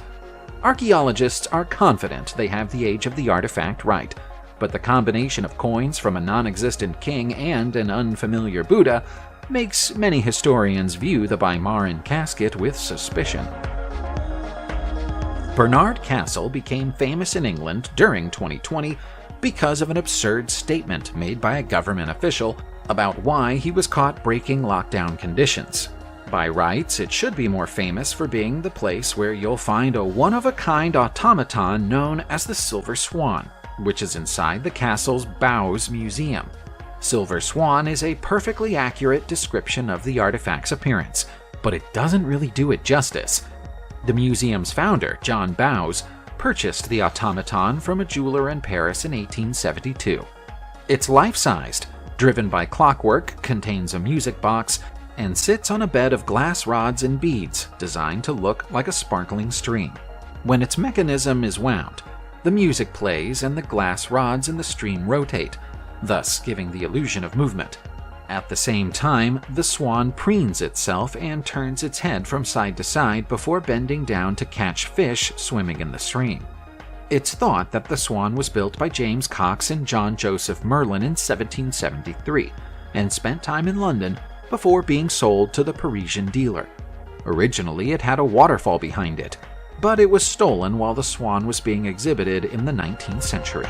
Archaeologists are confident they have the age of the artifact right, but the combination of coins from a non-existent king and an unfamiliar Buddha makes many historians view the Weimaran casket with suspicion. Barnard Castle became famous in England during 2020 because of an absurd statement made by a government official about why he was caught breaking lockdown conditions. By rights, it should be more famous for being the place where you'll find a one-of-a-kind automaton known as the Silver Swan, which is inside the castle's Bows Museum. Silver Swan is a perfectly accurate description of the artifact's appearance, but it doesn't really do it justice. The museum's founder, John Bows, purchased the automaton from a jeweler in Paris in 1872. It's life-sized, driven by clockwork, contains a music box, and sits on a bed of glass rods and beads designed to look like a sparkling stream. When its mechanism is wound, the music plays and the glass rods in the stream rotate, thus giving the illusion of movement. At the same time, the swan preens itself and turns its head from side to side before bending down to catch fish swimming in the stream. It's thought that the swan was built by James Cox and John Joseph Merlin in 1773 and spent time in London before being sold to the Parisian dealer. Originally, it had a waterfall behind it, but it was stolen while the swan was being exhibited in the 19th century.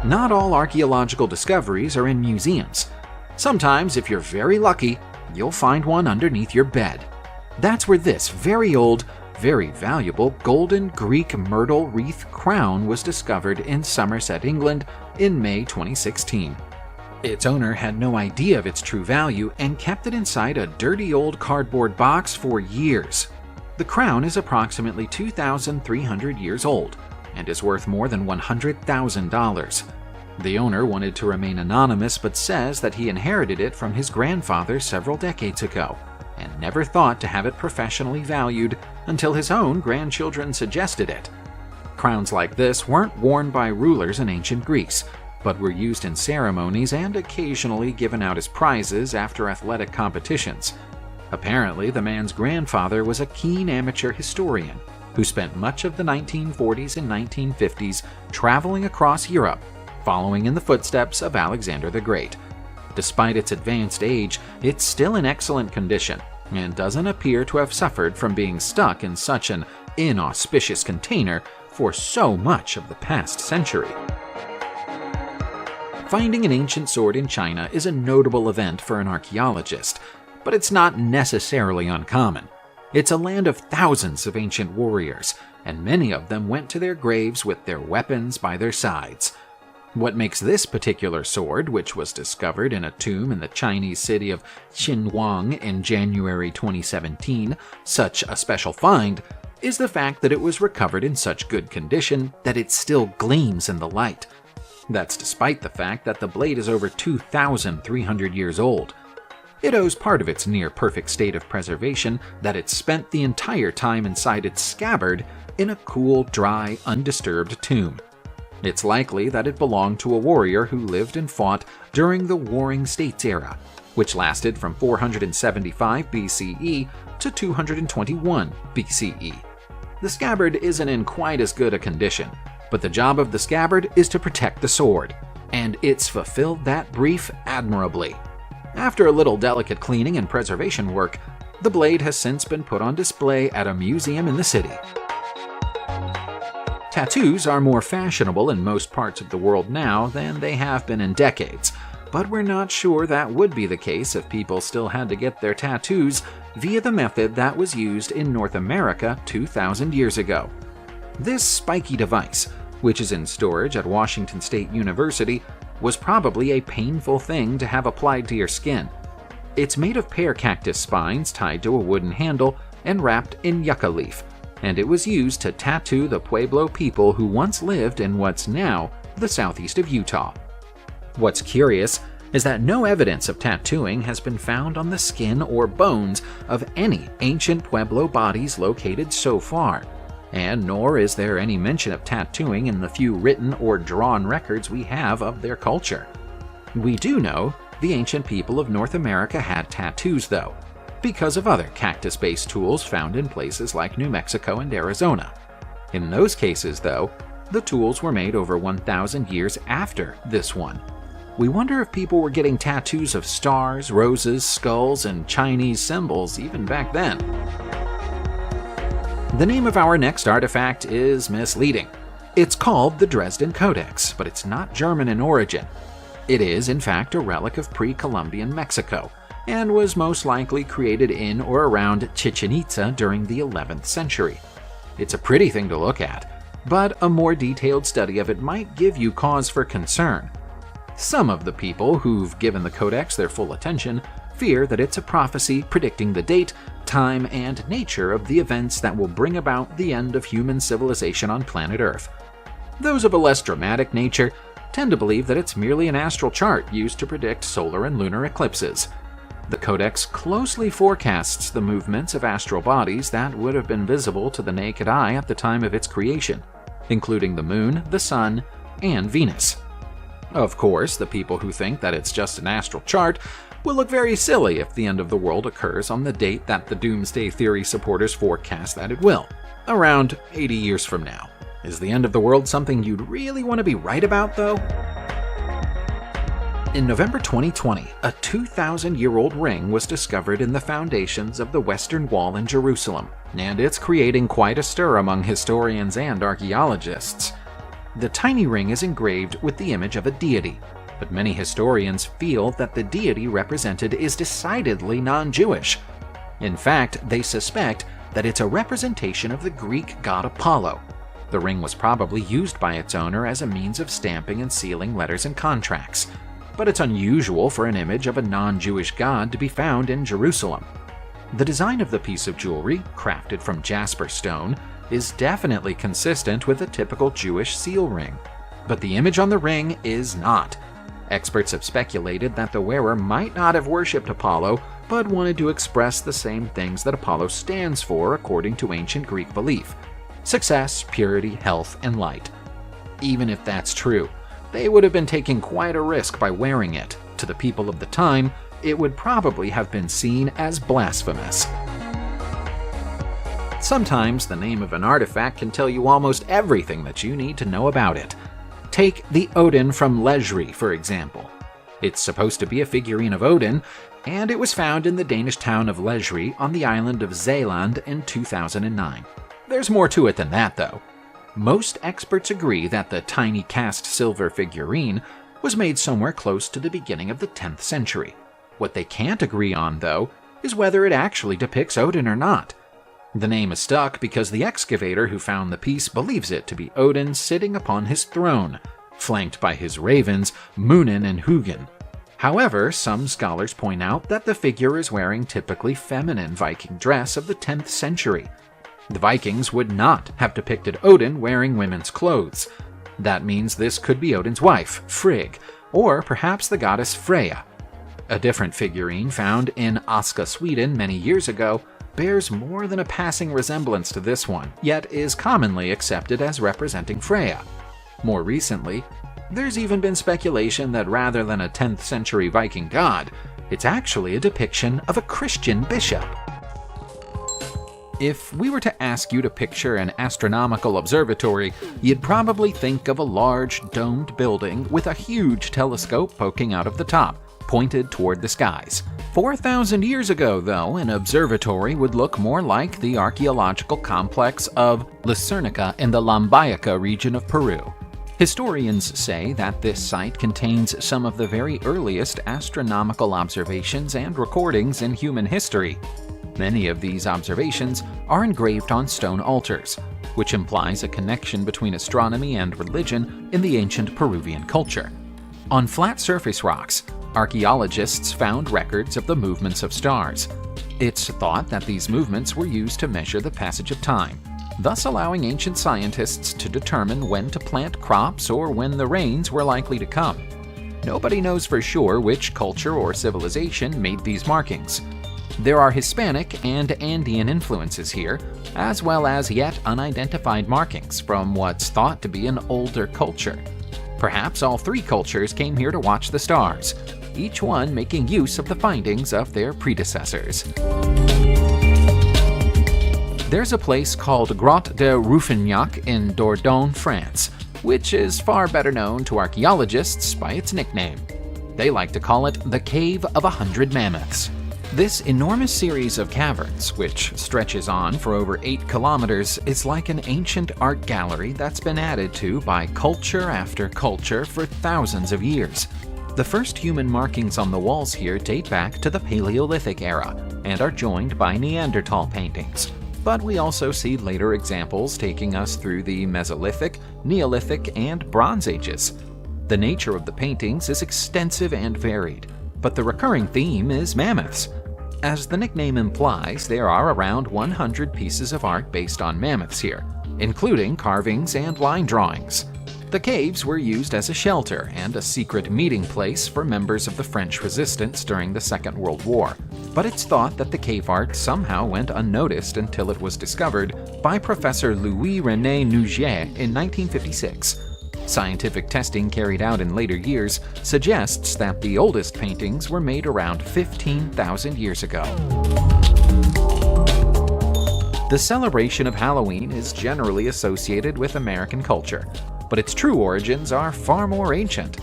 Not all archaeological discoveries are in museums. Sometimes, if you're very lucky, you'll find one underneath your bed. That's where this very old, very valuable golden Greek myrtle wreath crown was discovered in Somerset, England in May 2016. Its owner had no idea of its true value and kept it inside a dirty old cardboard box for years. The crown is approximately 2,300 years old and is worth more than $100,000. The owner wanted to remain anonymous but says that he inherited it from his grandfather several decades ago and never thought to have it professionally valued until his own grandchildren suggested it. Crowns like this weren't worn by rulers in ancient Greece, but were used in ceremonies and occasionally given out as prizes after athletic competitions. Apparently, the man's grandfather was a keen amateur historian who spent much of the 1940s and 1950s traveling across Europe, following in the footsteps of Alexander the Great. Despite its advanced age, it's still in excellent condition and doesn't appear to have suffered from being stuck in such an inauspicious container for so much of the past century. Finding an ancient sword in China is a notable event for an archaeologist, but it's not necessarily uncommon. It's a land of thousands of ancient warriors, and many of them went to their graves with their weapons by their sides. What makes this particular sword, which was discovered in a tomb in the Chinese city of Xinhuang in January 2017, such a special find, is the fact that it was recovered in such good condition that it still gleams in the light. That's despite the fact that the blade is over 2,300 years old. It owes part of its near-perfect state of preservation that it spent the entire time inside its scabbard in a cool, dry, undisturbed tomb. It's likely that it belonged to a warrior who lived and fought during the Warring States era, which lasted from 475 BCE to 221 BCE. The scabbard isn't in quite as good a condition, but the job of the scabbard is to protect the sword, and it's fulfilled that brief admirably. After a little delicate cleaning and preservation work, the blade has since been put on display at a museum in the city. Tattoos are more fashionable in most parts of the world now than they have been in decades, but we're not sure that would be the case if people still had to get their tattoos via the method that was used in North America 2,000 years ago. This spiky device, which is in storage at Washington State University, was probably a painful thing to have applied to your skin. It's made of pear cactus spines tied to a wooden handle and wrapped in yucca leaf, and it was used to tattoo the Pueblo people who once lived in what's now the southeast of Utah. What's curious is that no evidence of tattooing has been found on the skin or bones of any ancient Pueblo bodies located so far, and nor is there any mention of tattooing in the few written or drawn records we have of their culture. We do know the ancient people of North America had tattoos, though, because of other cactus-based tools found in places like New Mexico and Arizona. In those cases, though, the tools were made over 1,000 years after this one. We wonder if people were getting tattoos of stars, roses, skulls, and Chinese symbols even back then. The name of our next artifact is misleading. It's called the Dresden Codex, but it's not German in origin. It is, in fact, a relic of pre-Columbian Mexico, and was most likely created in or around Chichen Itza during the 11th century. It's a pretty thing to look at, but a more detailed study of it might give you cause for concern. Some of the people who've given the Codex their full attention fear that it's a prophecy predicting the date, time, and nature of the events that will bring about the end of human civilization on planet Earth. Those of a less dramatic nature tend to believe that it's merely an astral chart used to predict solar and lunar eclipses. The Codex closely forecasts the movements of astral bodies that would have been visible to the naked eye at the time of its creation, including the Moon, the Sun, and Venus. Of course, the people who think that it's just an astral chart will look very silly if the end of the world occurs on the date that the Doomsday Theory supporters forecast that it will, around 80 years from now. Is the end of the world something you'd really want to be right about, though? In November 2020, a 2,000-year-old ring was discovered in the foundations of the Western Wall in Jerusalem, and it's creating quite a stir among historians and archaeologists. The tiny ring is engraved with the image of a deity, but many historians feel that the deity represented is decidedly non-Jewish. In fact, they suspect that it's a representation of the Greek god Apollo. The ring was probably used by its owner as a means of stamping and sealing letters and contracts, but it's unusual for an image of a non-Jewish god to be found in Jerusalem. The design of the piece of jewelry, crafted from jasper stone, is definitely consistent with a typical Jewish seal ring, but the image on the ring is not. Experts have speculated that the wearer might not have worshipped Apollo, but wanted to express the same things that Apollo stands for according to ancient Greek belief: success, purity, health, and light. Even if that's true, they would have been taking quite a risk by wearing it. To the people of the time, it would probably have been seen as blasphemous. Sometimes the name of an artifact can tell you almost everything that you need to know about it. Take the Odin from Lesri, for example. It's supposed to be a figurine of Odin, and it was found in the Danish town of Lesri on the island of Zeeland in 2009. There's more to it than that, though. Most experts agree that the tiny cast silver figurine was made somewhere close to the beginning of the 10th century. What they can't agree on, though, is whether it actually depicts Odin or not. The name is stuck because the excavator who found the piece believes it to be Odin sitting upon his throne, flanked by his ravens, Munin and Hugin. However, some scholars point out that the figure is wearing typically feminine Viking dress of the 10th century. The Vikings would not have depicted Odin wearing women's clothes. That means this could be Odin's wife, Frigg, or perhaps the goddess Freya. A different figurine found in Aska, Sweden many years ago bears more than a passing resemblance to this one, yet is commonly accepted as representing Freya. More recently, there's even been speculation that rather than a 10th century Viking god, it's actually a depiction of a Christian bishop. If we were to ask you to picture an astronomical observatory, you'd probably think of a large, domed building with a huge telescope poking out of the top, pointed toward the skies. 4,000 years ago, though, an observatory would look more like the archaeological complex of Lucernica in the Lambayeque region of Peru. Historians say that this site contains some of the very earliest astronomical observations and recordings in human history. Many of these observations are engraved on stone altars, which implies a connection between astronomy and religion in the ancient Peruvian culture. On flat surface rocks, archaeologists found records of the movements of stars. It's thought that these movements were used to measure the passage of time, thus allowing ancient scientists to determine when to plant crops or when the rains were likely to come. Nobody knows for sure which culture or civilization made these markings. There are Hispanic and Andean influences here, as well as yet unidentified markings from what's thought to be an older culture. Perhaps all three cultures came here to watch the stars, each one making use of the findings of their predecessors. There's a place called Grotte de Rouffignac in Dordogne, France, which is far better known to archaeologists by its nickname. They like to call it the Cave of 100 Mammoths. This enormous series of caverns, which stretches on for over 8 kilometers, is like an ancient art gallery that's been added to by culture after culture for thousands of years. The first human markings on the walls here date back to the Paleolithic era and are joined by Neanderthal paintings. But we also see later examples taking us through the Mesolithic, Neolithic, and Bronze Ages. The nature of the paintings is extensive and varied, but the recurring theme is mammoths. As the nickname implies, there are around 100 pieces of art based on mammoths here, including carvings and line drawings. The caves were used as a shelter and a secret meeting place for members of the French resistance during the Second World War, but it's thought that the cave art somehow went unnoticed until it was discovered by Professor Louis-René Nouget in 1956. Scientific testing carried out in later years suggests that the oldest paintings were made around 15,000 years ago. The celebration of Halloween is generally associated with American culture, but its true origins are far more ancient.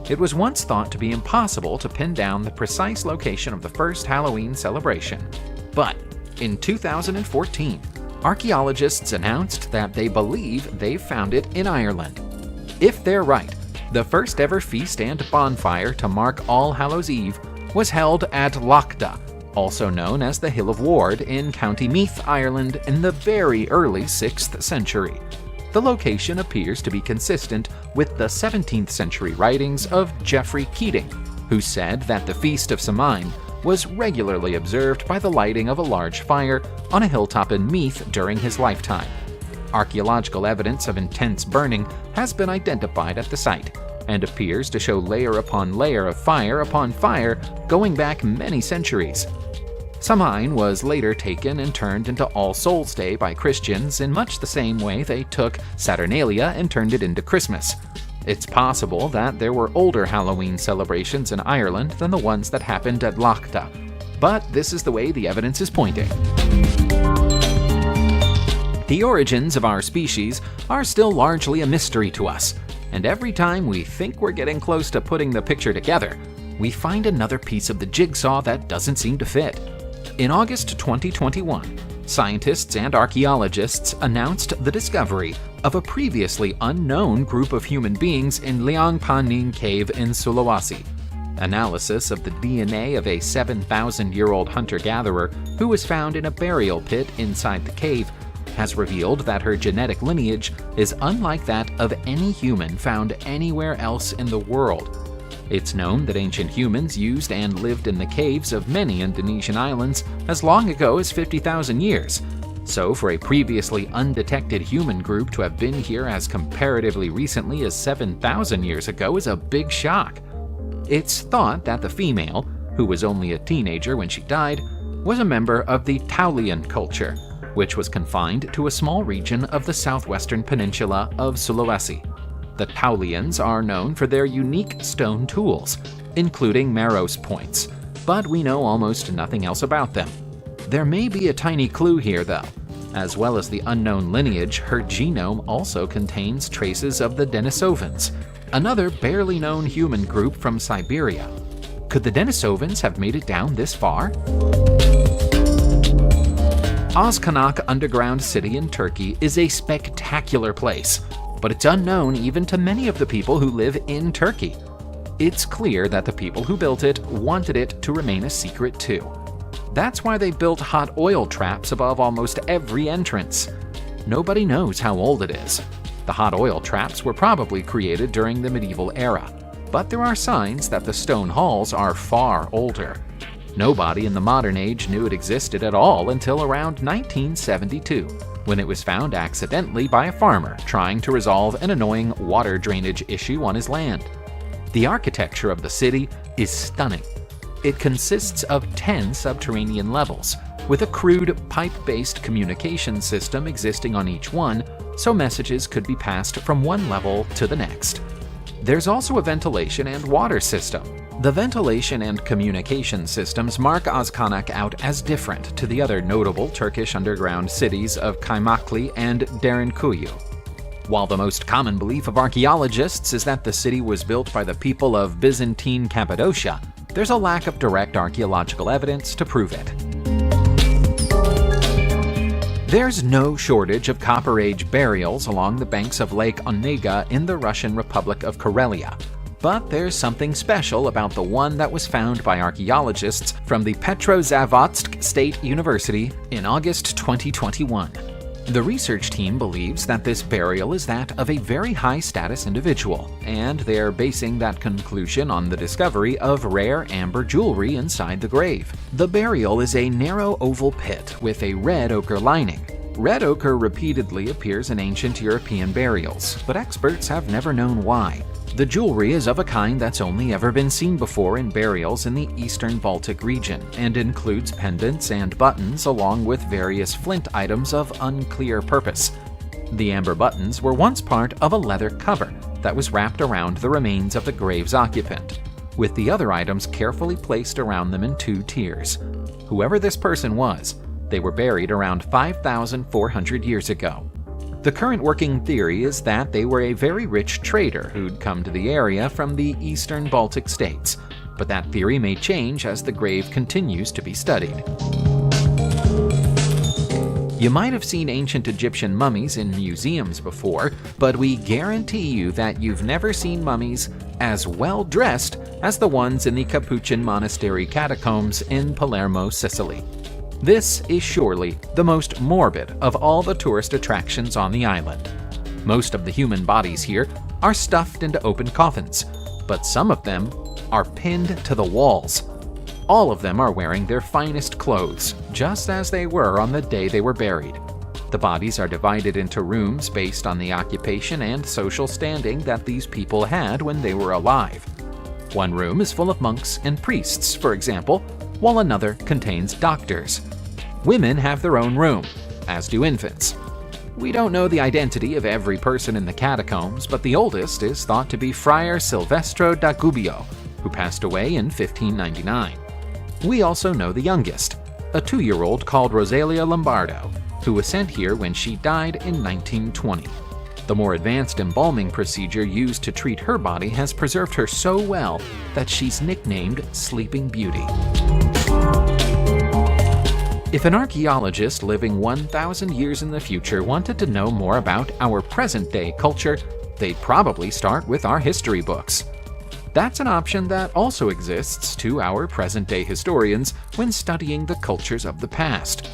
It was once thought to be impossible to pin down the precise location of the first Halloween celebration. But in 2014, archaeologists announced that they believe they found it in Ireland. If they're right, the first ever feast and bonfire to mark All Hallows Eve was held at Lochda, also known as the Hill of Ward, in County Meath, Ireland, in the very early 6th century. The location appears to be consistent with the 17th century writings of Geoffrey Keating, who said that the Feast of Samhain was regularly observed by the lighting of a large fire on a hilltop in Meath during his lifetime. Archaeological evidence of intense burning has been identified at the site, and appears to show layer upon layer of fire upon fire going back many centuries. Samhain was later taken and turned into All Souls' Day by Christians in much the same way they took Saturnalia and turned it into Christmas. It's possible that there were older Halloween celebrations in Ireland than the ones that happened at Lochda, but this is the way the evidence is pointing. The origins of our species are still largely a mystery to us, and every time we think we're getting close to putting the picture together, we find another piece of the jigsaw that doesn't seem to fit. In August 2021, scientists and archaeologists announced the discovery of a previously unknown group of human beings in Liang Paning Cave in Sulawesi. Analysis of the DNA of a 7,000-year-old hunter-gatherer who was found in a burial pit inside the cave has revealed that her genetic lineage is unlike that of any human found anywhere else in the world. It's known that ancient humans used and lived in the caves of many Indonesian islands as long ago as 50,000 years. So for a previously undetected human group to have been here as comparatively recently as 7,000 years ago is a big shock. It's thought that the female, who was only a teenager when she died, was a member of the Taulian culture, which was confined to a small region of the southwestern peninsula of Sulawesi. The Taulians are known for their unique stone tools, including Maros points, but we know almost nothing else about them. There may be a tiny clue here, though. As well as the unknown lineage, her genome also contains traces of the Denisovans, another barely known human group from Siberia. Could the Denisovans have made it down this far? Özkanak underground city in Turkey is a spectacular place, but it's unknown even to many of the people who live in Turkey. It's clear that the people who built it wanted it to remain a secret too. That's why they built hot oil traps above almost every entrance. Nobody knows how old it is. The hot oil traps were probably created during the medieval era. but there are signs that the stone halls are far older. Nobody in the modern age knew it existed at all until around 1972, when it was found accidentally by a farmer trying to resolve an annoying water drainage issue on his land. The architecture of the city is stunning. It consists of 10 subterranean levels, with a crude pipe-based communication system existing on each one, so messages could be passed from one level to the next. There's also a ventilation and water system. The ventilation and communication systems mark Özkanak out as different to the other notable Turkish underground cities of Kaymakli and Derinkuyu. While the most common belief of archaeologists is that the city was built by the people of Byzantine Cappadocia, there's a lack of direct archaeological evidence to prove it. There's no shortage of Copper Age burials along the banks of Lake Onega in the Russian Republic of Karelia. But there's something special about the one that was found by archaeologists from the Petrozavodsk State University in August 2021. The research team believes that this burial is that of a very high-status individual, and they're basing that conclusion on the discovery of rare amber jewelry inside the grave. The burial is a narrow oval pit with a red ochre lining. Red ochre repeatedly appears in ancient European burials, but experts have never known why. The jewelry is of a kind that's only ever been seen before in burials in the eastern Baltic region, and includes pendants and buttons along with various flint items of unclear purpose. The amber buttons were once part of a leather cover that was wrapped around the remains of the grave's occupant, with the other items carefully placed around them in 2 tiers. Whoever this person was, they were buried around 5,400 years ago. The current working theory is that they were a very rich trader who'd come to the area from the eastern Baltic states, but that theory may change as the grave continues to be studied. You might have seen ancient Egyptian mummies in museums before, but we guarantee you that you've never seen mummies as well dressed as the ones in the Capuchin monastery catacombs in Palermo, Sicily. This is surely the most morbid of all the tourist attractions on the island. Most of the human bodies here are stuffed into open coffins, but some of them are pinned to the walls. All of them are wearing their finest clothes, just as they were on the day they were buried. The bodies are divided into rooms based on the occupation and social standing that these people had when they were alive. One room is full of monks and priests, for example, while another contains doctors. Women have their own room, as do infants. We don't know the identity of every person in the catacombs, but the oldest is thought to be Friar Silvestro da Gubbio, who passed away in 1599. We also know the youngest, a 2-year-old called Rosalia Lombardo, who was sent here when she died in 1920. The more advanced embalming procedure used to treat her body has preserved her so well that she's nicknamed Sleeping Beauty. If an archaeologist living 1,000 years in the future wanted to know more about our present-day culture, they'd probably start with our history books. That's an option that also exists to our present-day historians when studying the cultures of the past.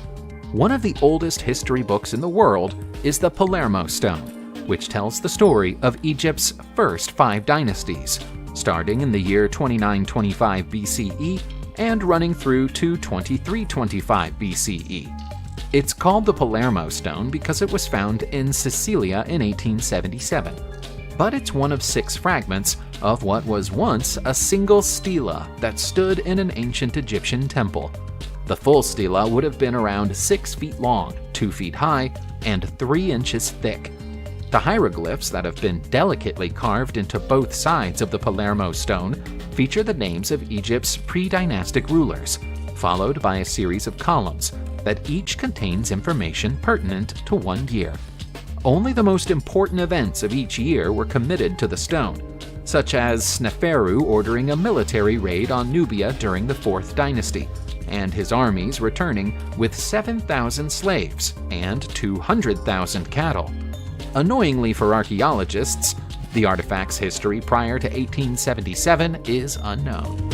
One of the oldest history books in the world is the Palermo Stone, which tells the story of Egypt's first 5 dynasties, starting in the year 2925 BCE and running through to 2325 BCE. It's called the Palermo Stone because it was found in Sicilia in 1877, but it's one of 6 fragments of what was once a single stela that stood in an ancient Egyptian temple. The full stela would have been around 6 feet long, 2 feet high, and 3 inches thick. The hieroglyphs that have been delicately carved into both sides of the Palermo Stone feature the names of Egypt's pre-dynastic rulers, followed by a series of columns that each contains information pertinent to one year. Only the most important events of each year were committed to the stone, such as Sneferu ordering a military raid on Nubia during the 4th dynasty, and his armies returning with 7,000 slaves and 200,000 cattle. Annoyingly for archaeologists, the artifact's history prior to 1877 is unknown.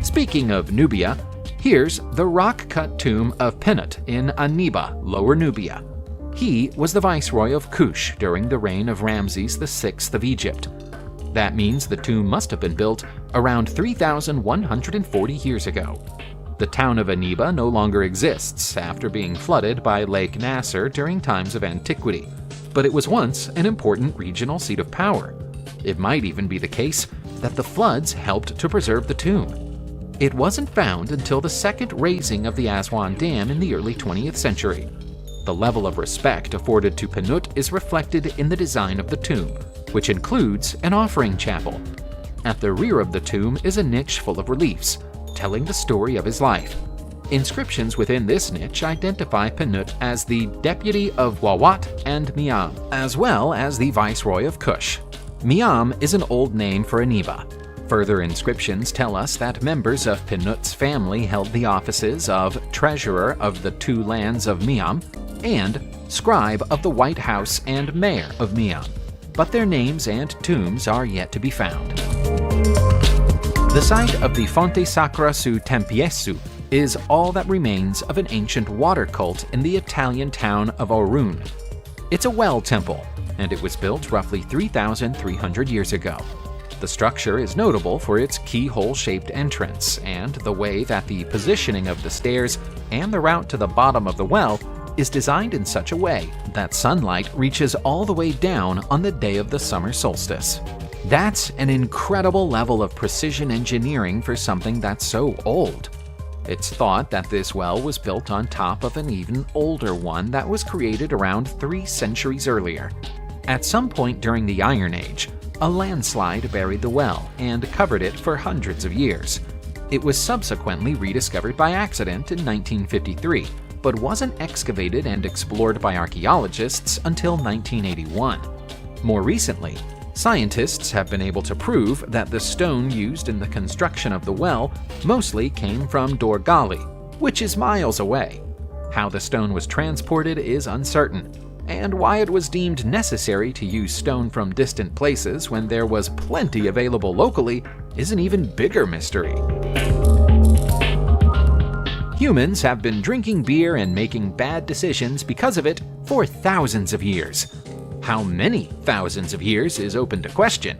Speaking of Nubia, here's the rock-cut tomb of Pinut in Aniba, Lower Nubia. He was the viceroy of Kush during the reign of Ramses VI of Egypt. That means the tomb must have been built around 3,140 years ago. The town of Haniwa no longer exists after being flooded by Lake Nasser during times of antiquity, but it was once an important regional seat of power. It might even be the case that the floods helped to preserve the tomb. It wasn't found until the second raising of the Aswan Dam in the early 20th century. The level of respect afforded to Penut is reflected in the design of the tomb, which includes an offering chapel. At the rear of the tomb is a niche full of reliefs, telling the story of his life. Inscriptions within this niche identify Penut as the deputy of Wawat and Miam, as well as the viceroy of Kush. Miam is an old name for Haniwa. Further inscriptions tell us that members of Penut's family held the offices of treasurer of the two lands of Miam and scribe of the White House and mayor of Miam, but their names and tombs are yet to be found. The site of the Fonte Sacra su Tempiesu is all that remains of an ancient water cult in the Italian town of Orun. It's a well temple, and it was built roughly 3,300 years ago. The structure is notable for its keyhole-shaped entrance and the way that the positioning of the stairs and the route to the bottom of the well is designed in such a way that sunlight reaches all the way down on the day of the summer solstice. That's an incredible level of precision engineering for something that's so old. It's thought that this well was built on top of an even older one that was created around 3 centuries earlier. At some point during the Iron Age, a landslide buried the well and covered it for hundreds of years. It was subsequently rediscovered by accident in 1953, but wasn't excavated and explored by archaeologists until 1981. More recently, scientists have been able to prove that the stone used in the construction of the well mostly came from Dorgali, which is miles away. How the stone was transported is uncertain, and why it was deemed necessary to use stone from distant places when there was plenty available locally is an even bigger mystery. Humans have been drinking beer and making bad decisions because of it for thousands of years. How many thousands of years is open to question.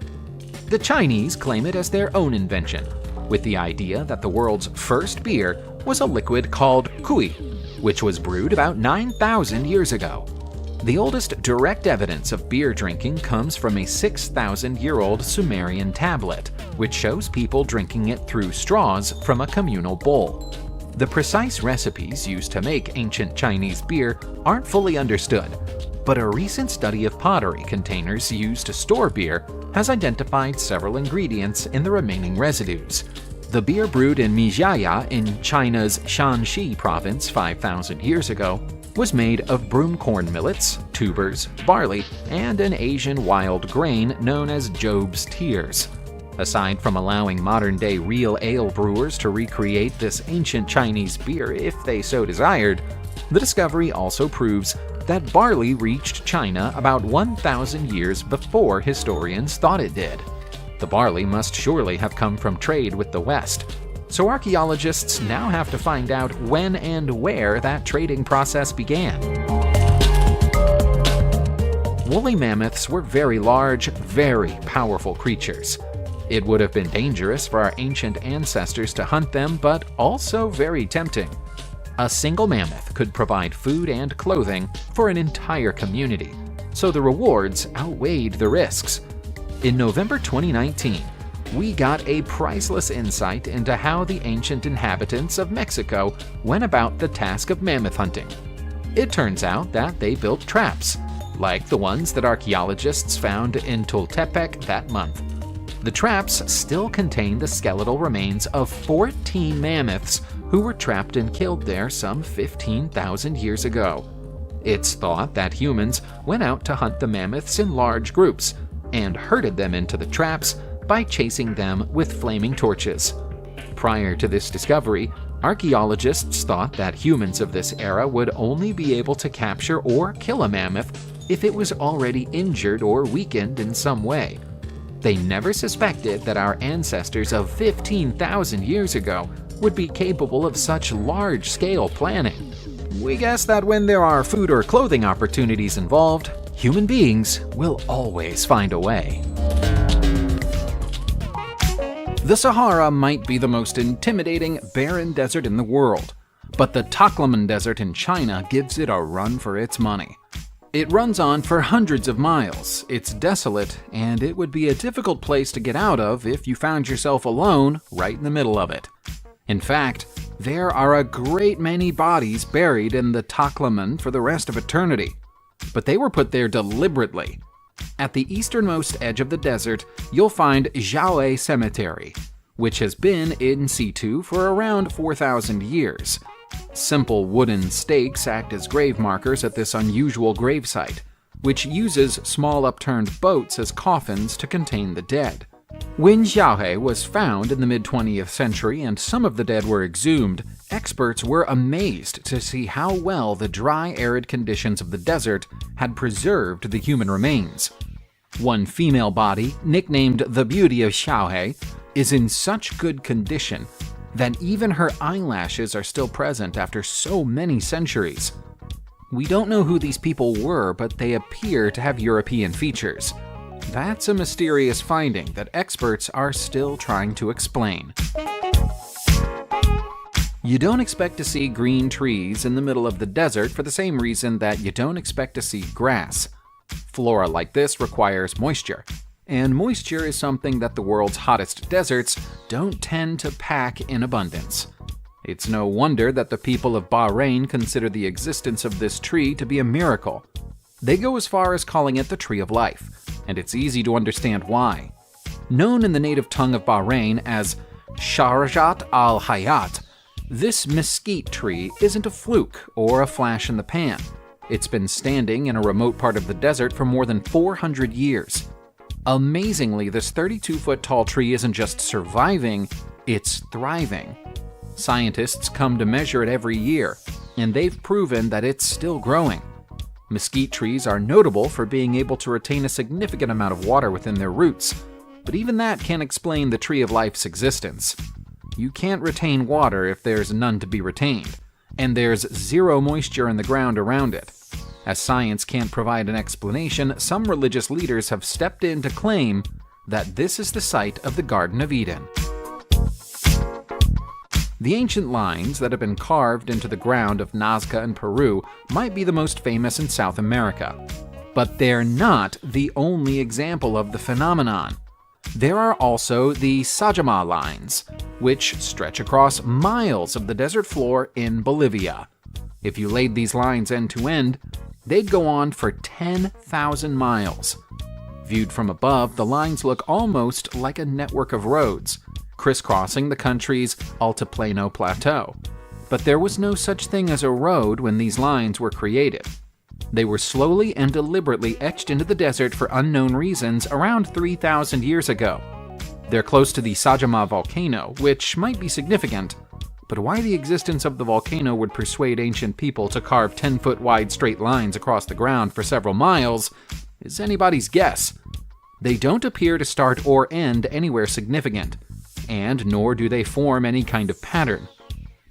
The Chinese claim it as their own invention, with the idea that the world's first beer was a liquid called kui, which was brewed about 9,000 years ago. The oldest direct evidence of beer drinking comes from a 6,000-year-old Sumerian tablet, which shows people drinking it through straws from a communal bowl. The precise recipes used to make ancient Chinese beer aren't fully understood, but a recent study of pottery containers used to store beer has identified several ingredients in the remaining residues. The beer brewed in Mijaya in China's Shanxi province 5,000 years ago was made of broom corn millets, tubers, barley, and an Asian wild grain known as Job's tears. Aside from allowing modern-day real ale brewers to recreate this ancient Chinese beer if they so desired, the discovery also proves that barley reached China about 1,000 years before historians thought it did. The barley must surely have come from trade with the West, so archaeologists now have to find out when and where that trading process began. Woolly mammoths were very large, very powerful creatures. It would have been dangerous for our ancient ancestors to hunt them, but also very tempting. A single mammoth could provide food and clothing for an entire community, so the rewards outweighed the risks. In November 2019, we got a priceless insight into how the ancient inhabitants of Mexico went about the task of mammoth hunting. It turns out that they built traps, like the ones that archaeologists found in Tultepec that month. The traps still contain the skeletal remains of 14 mammoths who were trapped and killed there some 15,000 years ago. It's thought that humans went out to hunt the mammoths in large groups and herded them into the traps by chasing them with flaming torches. Prior to this discovery, archaeologists thought that humans of this era would only be able to capture or kill a mammoth if it was already injured or weakened in some way. They never suspected that our ancestors of 15,000 years ago would be capable of such large-scale planning. We guess that when there are food or clothing opportunities involved, human beings will always find a way. The Sahara might be the most intimidating, barren desert in the world, but the Taklamakan Desert in China gives it a run for its money. It runs on for hundreds of miles, it's desolate, and it would be a difficult place to get out of if you found yourself alone right in the middle of it. In fact, there are a great many bodies buried in the Taklamakan for the rest of eternity, but they were put there deliberately. At the easternmost edge of the desert, you'll find Yde Cemetery, which has been in situ for around 4,000 years. Simple wooden stakes act as grave markers at this unusual gravesite, which uses small upturned boats as coffins to contain the dead. When Yde was found in the mid-20th century and some of the dead were exhumed, experts were amazed to see how well the dry, arid conditions of the desert had preserved the human remains. One female body, nicknamed the Beauty of Yde, is in such good condition that even her eyelashes are still present after so many centuries. We don't know who these people were, but they appear to have European features. That's a mysterious finding that experts are still trying to explain. You don't expect to see green trees in the middle of the desert for the same reason that you don't expect to see grass. Flora like this requires moisture, and moisture is something that the world's hottest deserts don't tend to pack in abundance. It's no wonder that the people of Bahrain consider the existence of this tree to be a miracle. They go as far as calling it the Tree of Life, and it's easy to understand why. Known in the native tongue of Bahrain as Sharjat al-Hayat, this mesquite tree isn't a fluke or a flash in the pan. It's been standing in a remote part of the desert for more than 400 years. Amazingly, this 32-foot tall tree isn't just surviving, it's thriving. Scientists come to measure it every year, and they've proven that it's still growing. Mesquite trees are notable for being able to retain a significant amount of water within their roots, but even that can't explain the Tree of Life's existence. You can't retain water if there's none to be retained, and there's zero moisture in the ground around it. As science can't provide an explanation, some religious leaders have stepped in to claim that this is the site of the Garden of Eden. The ancient lines that have been carved into the ground of Nazca in Peru might be the most famous in South America. But they're not the only example of the phenomenon. There are also the Sajama lines, which stretch across miles of the desert floor in Bolivia. If you laid these lines end to end, they'd go on for 10,000 miles. Viewed from above, the lines look almost like a network of roads, crisscrossing the country's Altiplano Plateau. But there was no such thing as a road when these lines were created. They were slowly and deliberately etched into the desert for unknown reasons around 3,000 years ago. They're close to the Sajama volcano, which might be significant, but why the existence of the volcano would persuade ancient people to carve 10-foot wide straight lines across the ground for several miles is anybody's guess. They don't appear to start or end anywhere significant, and nor do they form any kind of pattern.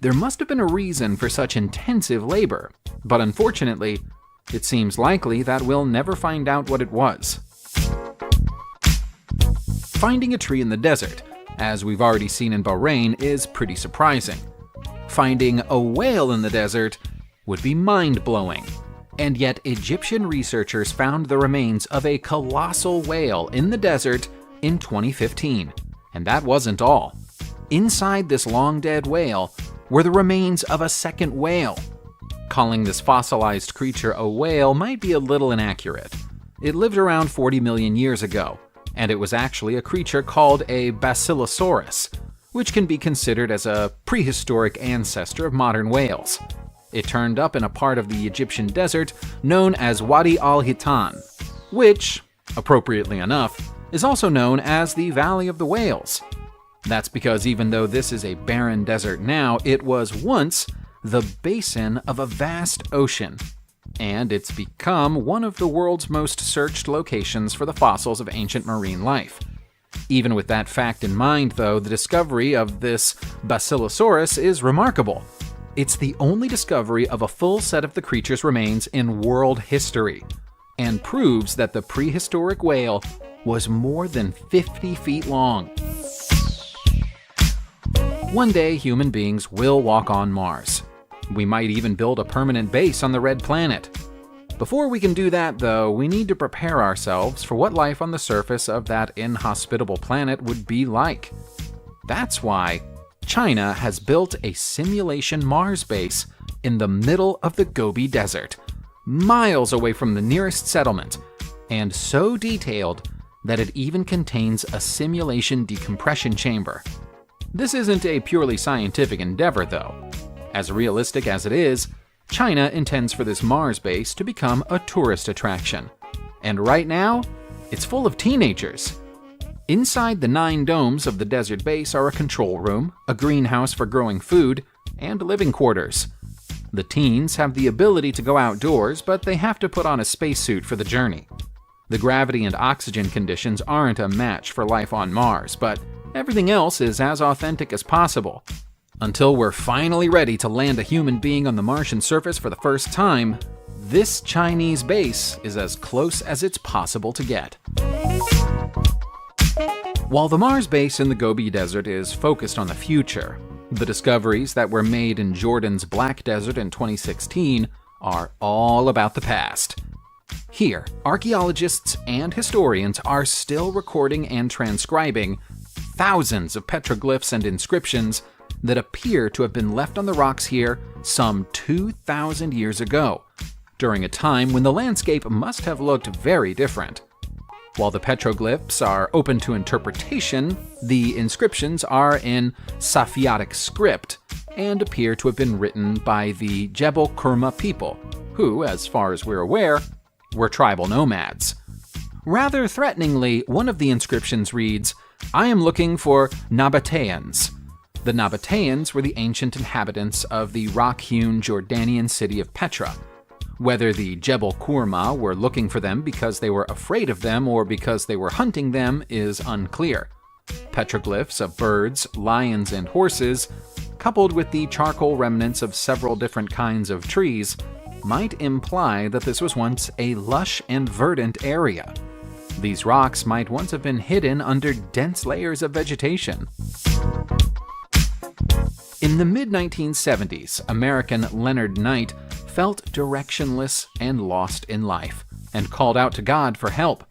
There must have been a reason for such intensive labor, but unfortunately, it seems likely that we'll never find out what it was. Finding a tree in the desert, as we've already seen in Bahrain, is pretty surprising. Finding a whale in the desert would be mind-blowing. And yet, Egyptian researchers found the remains of a colossal whale in the desert in 2015. And that wasn't all. Inside this long-dead whale were the remains of a second whale. Calling this fossilized creature a whale might be a little inaccurate. It lived around 40 million years ago, and it was actually a creature called a Basilosaurus, which can be considered as a prehistoric ancestor of modern whales. It turned up in a part of the Egyptian desert known as Wadi al-Hitan, which, appropriately enough, is also known as the Valley of the Whales. That's because even though this is a barren desert now, it was once the basin of a vast ocean, and it's become one of the world's most searched locations for the fossils of ancient marine life. Even with that fact in mind, though, the discovery of this Basilosaurus is remarkable. It's the only discovery of a full set of the creature's remains in world history, and proves that the prehistoric whale was more than 50 feet long. One day, human beings will walk on Mars. We might even build a permanent base on the Red Planet. Before we can do that, though, we need to prepare ourselves for what life on the surface of that inhospitable planet would be like. That's why China has built a simulation Mars base in the middle of the Gobi Desert, miles away from the nearest settlement, and so detailed that it even contains a simulation decompression chamber. This isn't a purely scientific endeavor, though. As realistic as it is, China intends for this Mars base to become a tourist attraction. And right now, it's full of teenagers. Inside the 9 domes of the desert base are a control room, a greenhouse for growing food, and living quarters. The teens have the ability to go outdoors, but they have to put on a spacesuit for the journey. The gravity and oxygen conditions aren't a match for life on Mars, but everything else is as authentic as possible. Until we're finally ready to land a human being on the Martian surface for the first time, this Chinese base is as close as it's possible to get. While the Mars base in the Gobi Desert is focused on the future, the discoveries that were made in Jordan's Black Desert in 2016 are all about the past. Here, archaeologists and historians are still recording and transcribing thousands of petroglyphs and inscriptions that appear to have been left on the rocks here some 2,000 years ago, during a time when the landscape must have looked very different. While the petroglyphs are open to interpretation, the inscriptions are in Safaitic script and appear to have been written by the Jebel Kurma people, who, as far as we're aware, were tribal nomads. Rather threateningly, one of the inscriptions reads, "I am looking for Nabateans." The Nabateans were the ancient inhabitants of the rock-hewn Jordanian city of Petra. Whether the Jebel Kurma were looking for them because they were afraid of them or because they were hunting them is unclear. Petroglyphs of birds, lions, and horses, coupled with the charcoal remnants of several different kinds of trees, might imply that this was once a lush and verdant area. These rocks might once have been hidden under dense layers of vegetation. In the mid-1970s, American Leonard Knight felt directionless and lost in life, and called out to God for help.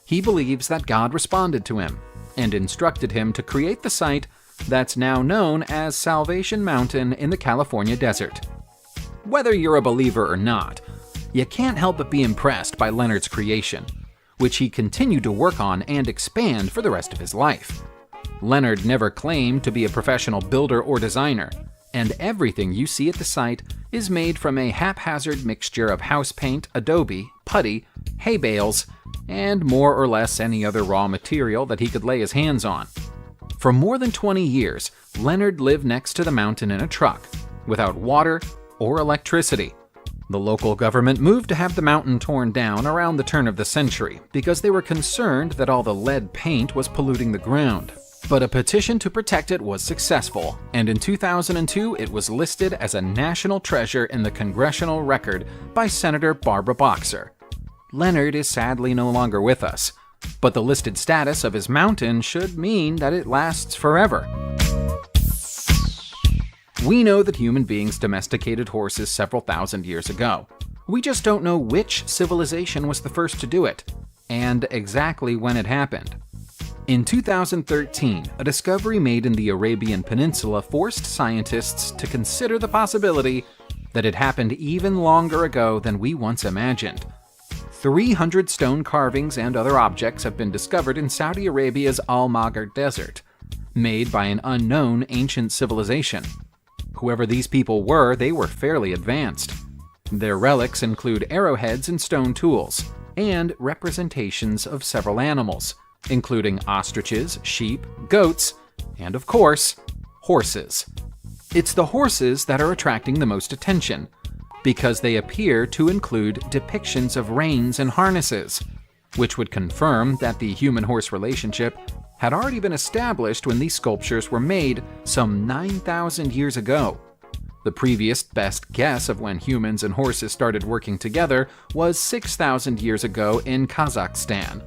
He believes that God responded to him, and instructed him to create the site that's now known as Salvation Mountain in the California desert. Whether you're a believer or not, you can't help but be impressed by Leonard's creation, which he continued to work on and expand for the rest of his life. Leonard never claimed to be a professional builder or designer, and everything you see at the site is made from a haphazard mixture of house paint, adobe, putty, hay bales, and more or less any other raw material that he could lay his hands on. For more than 20 years, Leonard lived next to the mountain in a truck, without water or electricity. The local government moved to have the mountain torn down around the turn of the century because they were concerned that all the lead paint was polluting the ground. But a petition to protect it was successful, and in 2002 it was listed as a national treasure in the Congressional Record by Senator Barbara Boxer. Leonard is sadly no longer with us, but the listed status of his mountain should mean that it lasts forever. We know that human beings domesticated horses several thousand years ago. We just don't know which civilization was the first to do it, and exactly when it happened. In 2013, a discovery made in the Arabian Peninsula forced scientists to consider the possibility that it happened even longer ago than we once imagined. 300 stone carvings and other objects have been discovered in Saudi Arabia's Al-Maghar Desert, made by an unknown ancient civilization. Whoever these people were, they were fairly advanced. Their relics include arrowheads and stone tools, and representations of several animals, including ostriches, sheep, goats, and of course, horses. It's the horses that are attracting the most attention, because they appear to include depictions of reins and harnesses, which would confirm that the human-horse relationship had already been established when these sculptures were made some 9,000 years ago. The previous best guess of when humans and horses started working together was 6,000 years ago in Kazakhstan.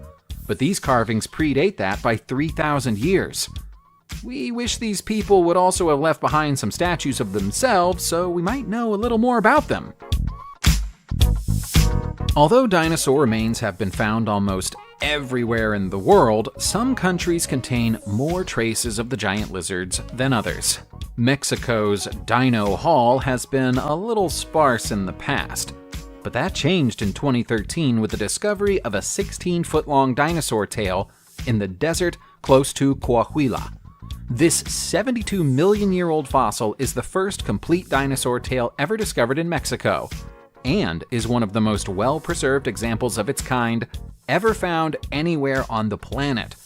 But these carvings predate that by 3,000 years. We wish these people would also have left behind some statues of themselves, so we might know a little more about them. Although dinosaur remains have been found almost everywhere in the world, some countries contain more traces of the giant lizards than others. Mexico's Dino Hall has been a little sparse in the past, but that changed in 2013 with the discovery of a 16-foot-long dinosaur tail in the desert close to Coahuila. This 72-million-year-old fossil is the first complete dinosaur tail ever discovered in Mexico, and is one of the most well-preserved examples of its kind ever found anywhere on the planet.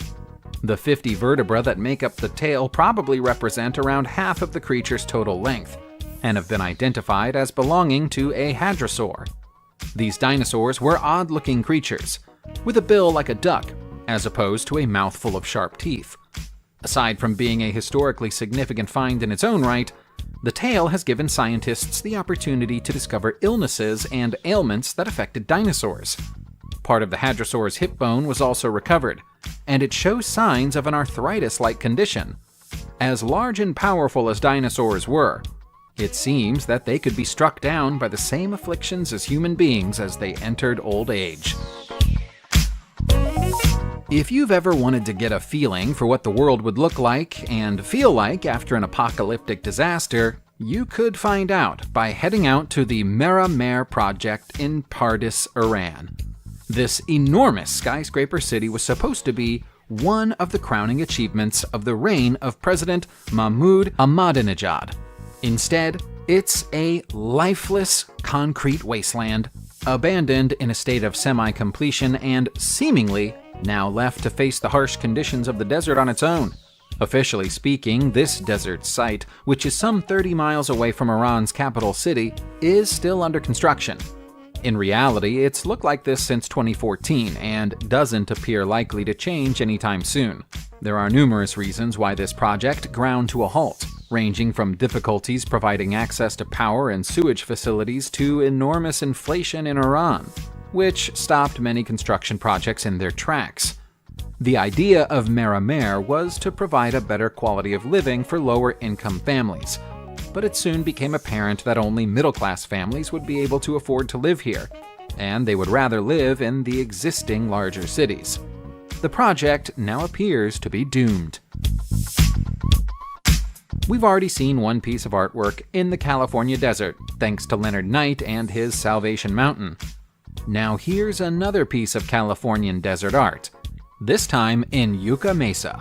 The 50 vertebrae that make up the tail probably represent around half of the creature's total length, and have been identified as belonging to a hadrosaur. These dinosaurs were odd-looking creatures, with a bill like a duck, as opposed to a mouthful of sharp teeth. Aside from being a historically significant find in its own right, the tail has given scientists the opportunity to discover illnesses and ailments that affected dinosaurs. Part of the hadrosaur's hip bone was also recovered, and it shows signs of an arthritis-like condition. As large and powerful as dinosaurs were, it seems that they could be struck down by the same afflictions as human beings as they entered old age. If you've ever wanted to get a feeling for what the world would look like and feel like after an apocalyptic disaster, you could find out by heading out to the Mera Mer project in Pardis, Iran. This enormous skyscraper city was supposed to be one of the crowning achievements of the reign of President Mahmoud Ahmadinejad. Instead, it's a lifeless concrete wasteland, abandoned in a state of semi-completion and seemingly now left to face the harsh conditions of the desert on its own. Officially speaking, this desert site, which is some 30 miles away from Iran's capital city, is still under construction. In reality, it's looked like this since 2014 and doesn't appear likely to change anytime soon. There are numerous reasons why this project ground to a halt, ranging from difficulties providing access to power and sewage facilities to enormous inflation in Iran, which stopped many construction projects in their tracks. The idea of Mera Mer was to provide a better quality of living for lower-income families, but it soon became apparent that only middle-class families would be able to afford to live here, and they would rather live in the existing larger cities. The project now appears to be doomed. We've already seen one piece of artwork in the California desert, thanks to Leonard Knight and his Salvation Mountain. Now here's another piece of Californian desert art, this time in Yucca Mesa.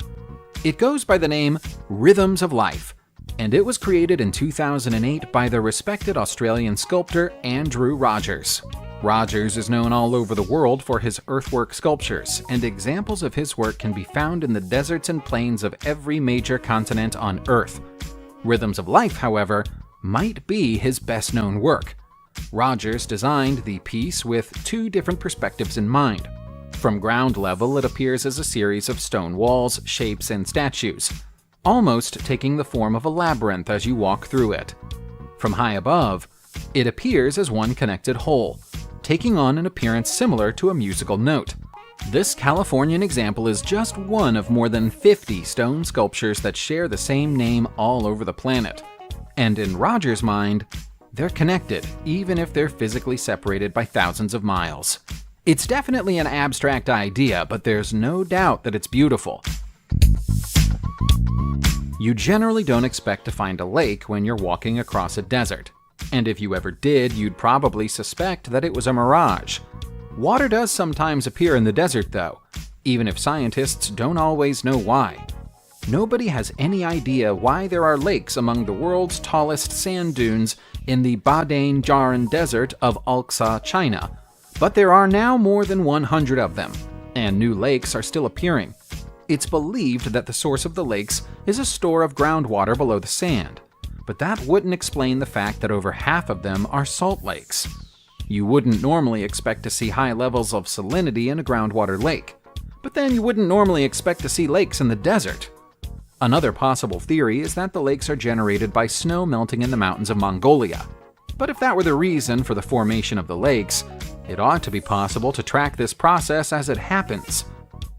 It goes by the name Rhythms of Life, and it was created in 2008 by the respected Australian sculptor Andrew Rogers. Rogers is known all over the world for his earthwork sculptures, and examples of his work can be found in the deserts and plains of every major continent on Earth. Rhythms of Life, however, might be his best-known work. Rogers designed the piece with two different perspectives in mind. From ground level, it appears as a series of stone walls, shapes, and statues, almost taking the form of a labyrinth as you walk through it. From high above, it appears as one connected whole, taking on an appearance similar to a musical note. This Californian example is just one of more than 50 stone sculptures that share the same name all over the planet. And in Rogers' mind, they're connected, even if they're physically separated by thousands of miles. It's definitely an abstract idea, but there's no doubt that it's beautiful. You generally don't expect to find a lake when you're walking across a desert. And if you ever did, you'd probably suspect that it was a mirage. Water does sometimes appear in the desert, though, even if scientists don't always know why. Nobody has any idea why there are lakes among the world's tallest sand dunes in the Badain Jaran Desert of Alxa, China, but there are now more than 100 of them, and new lakes are still appearing. It's believed that the source of the lakes is a store of groundwater below the sand, but that wouldn't explain the fact that over half of them are salt lakes. You wouldn't normally expect to see high levels of salinity in a groundwater lake, but then you wouldn't normally expect to see lakes in the desert. Another possible theory is that the lakes are generated by snow melting in the mountains of Mongolia. But if that were the reason for the formation of the lakes, it ought to be possible to track this process as it happens.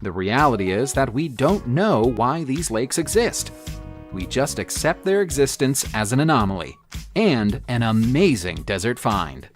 The reality is that we don't know why these lakes exist. We just accept their existence as an anomaly and an amazing desert find.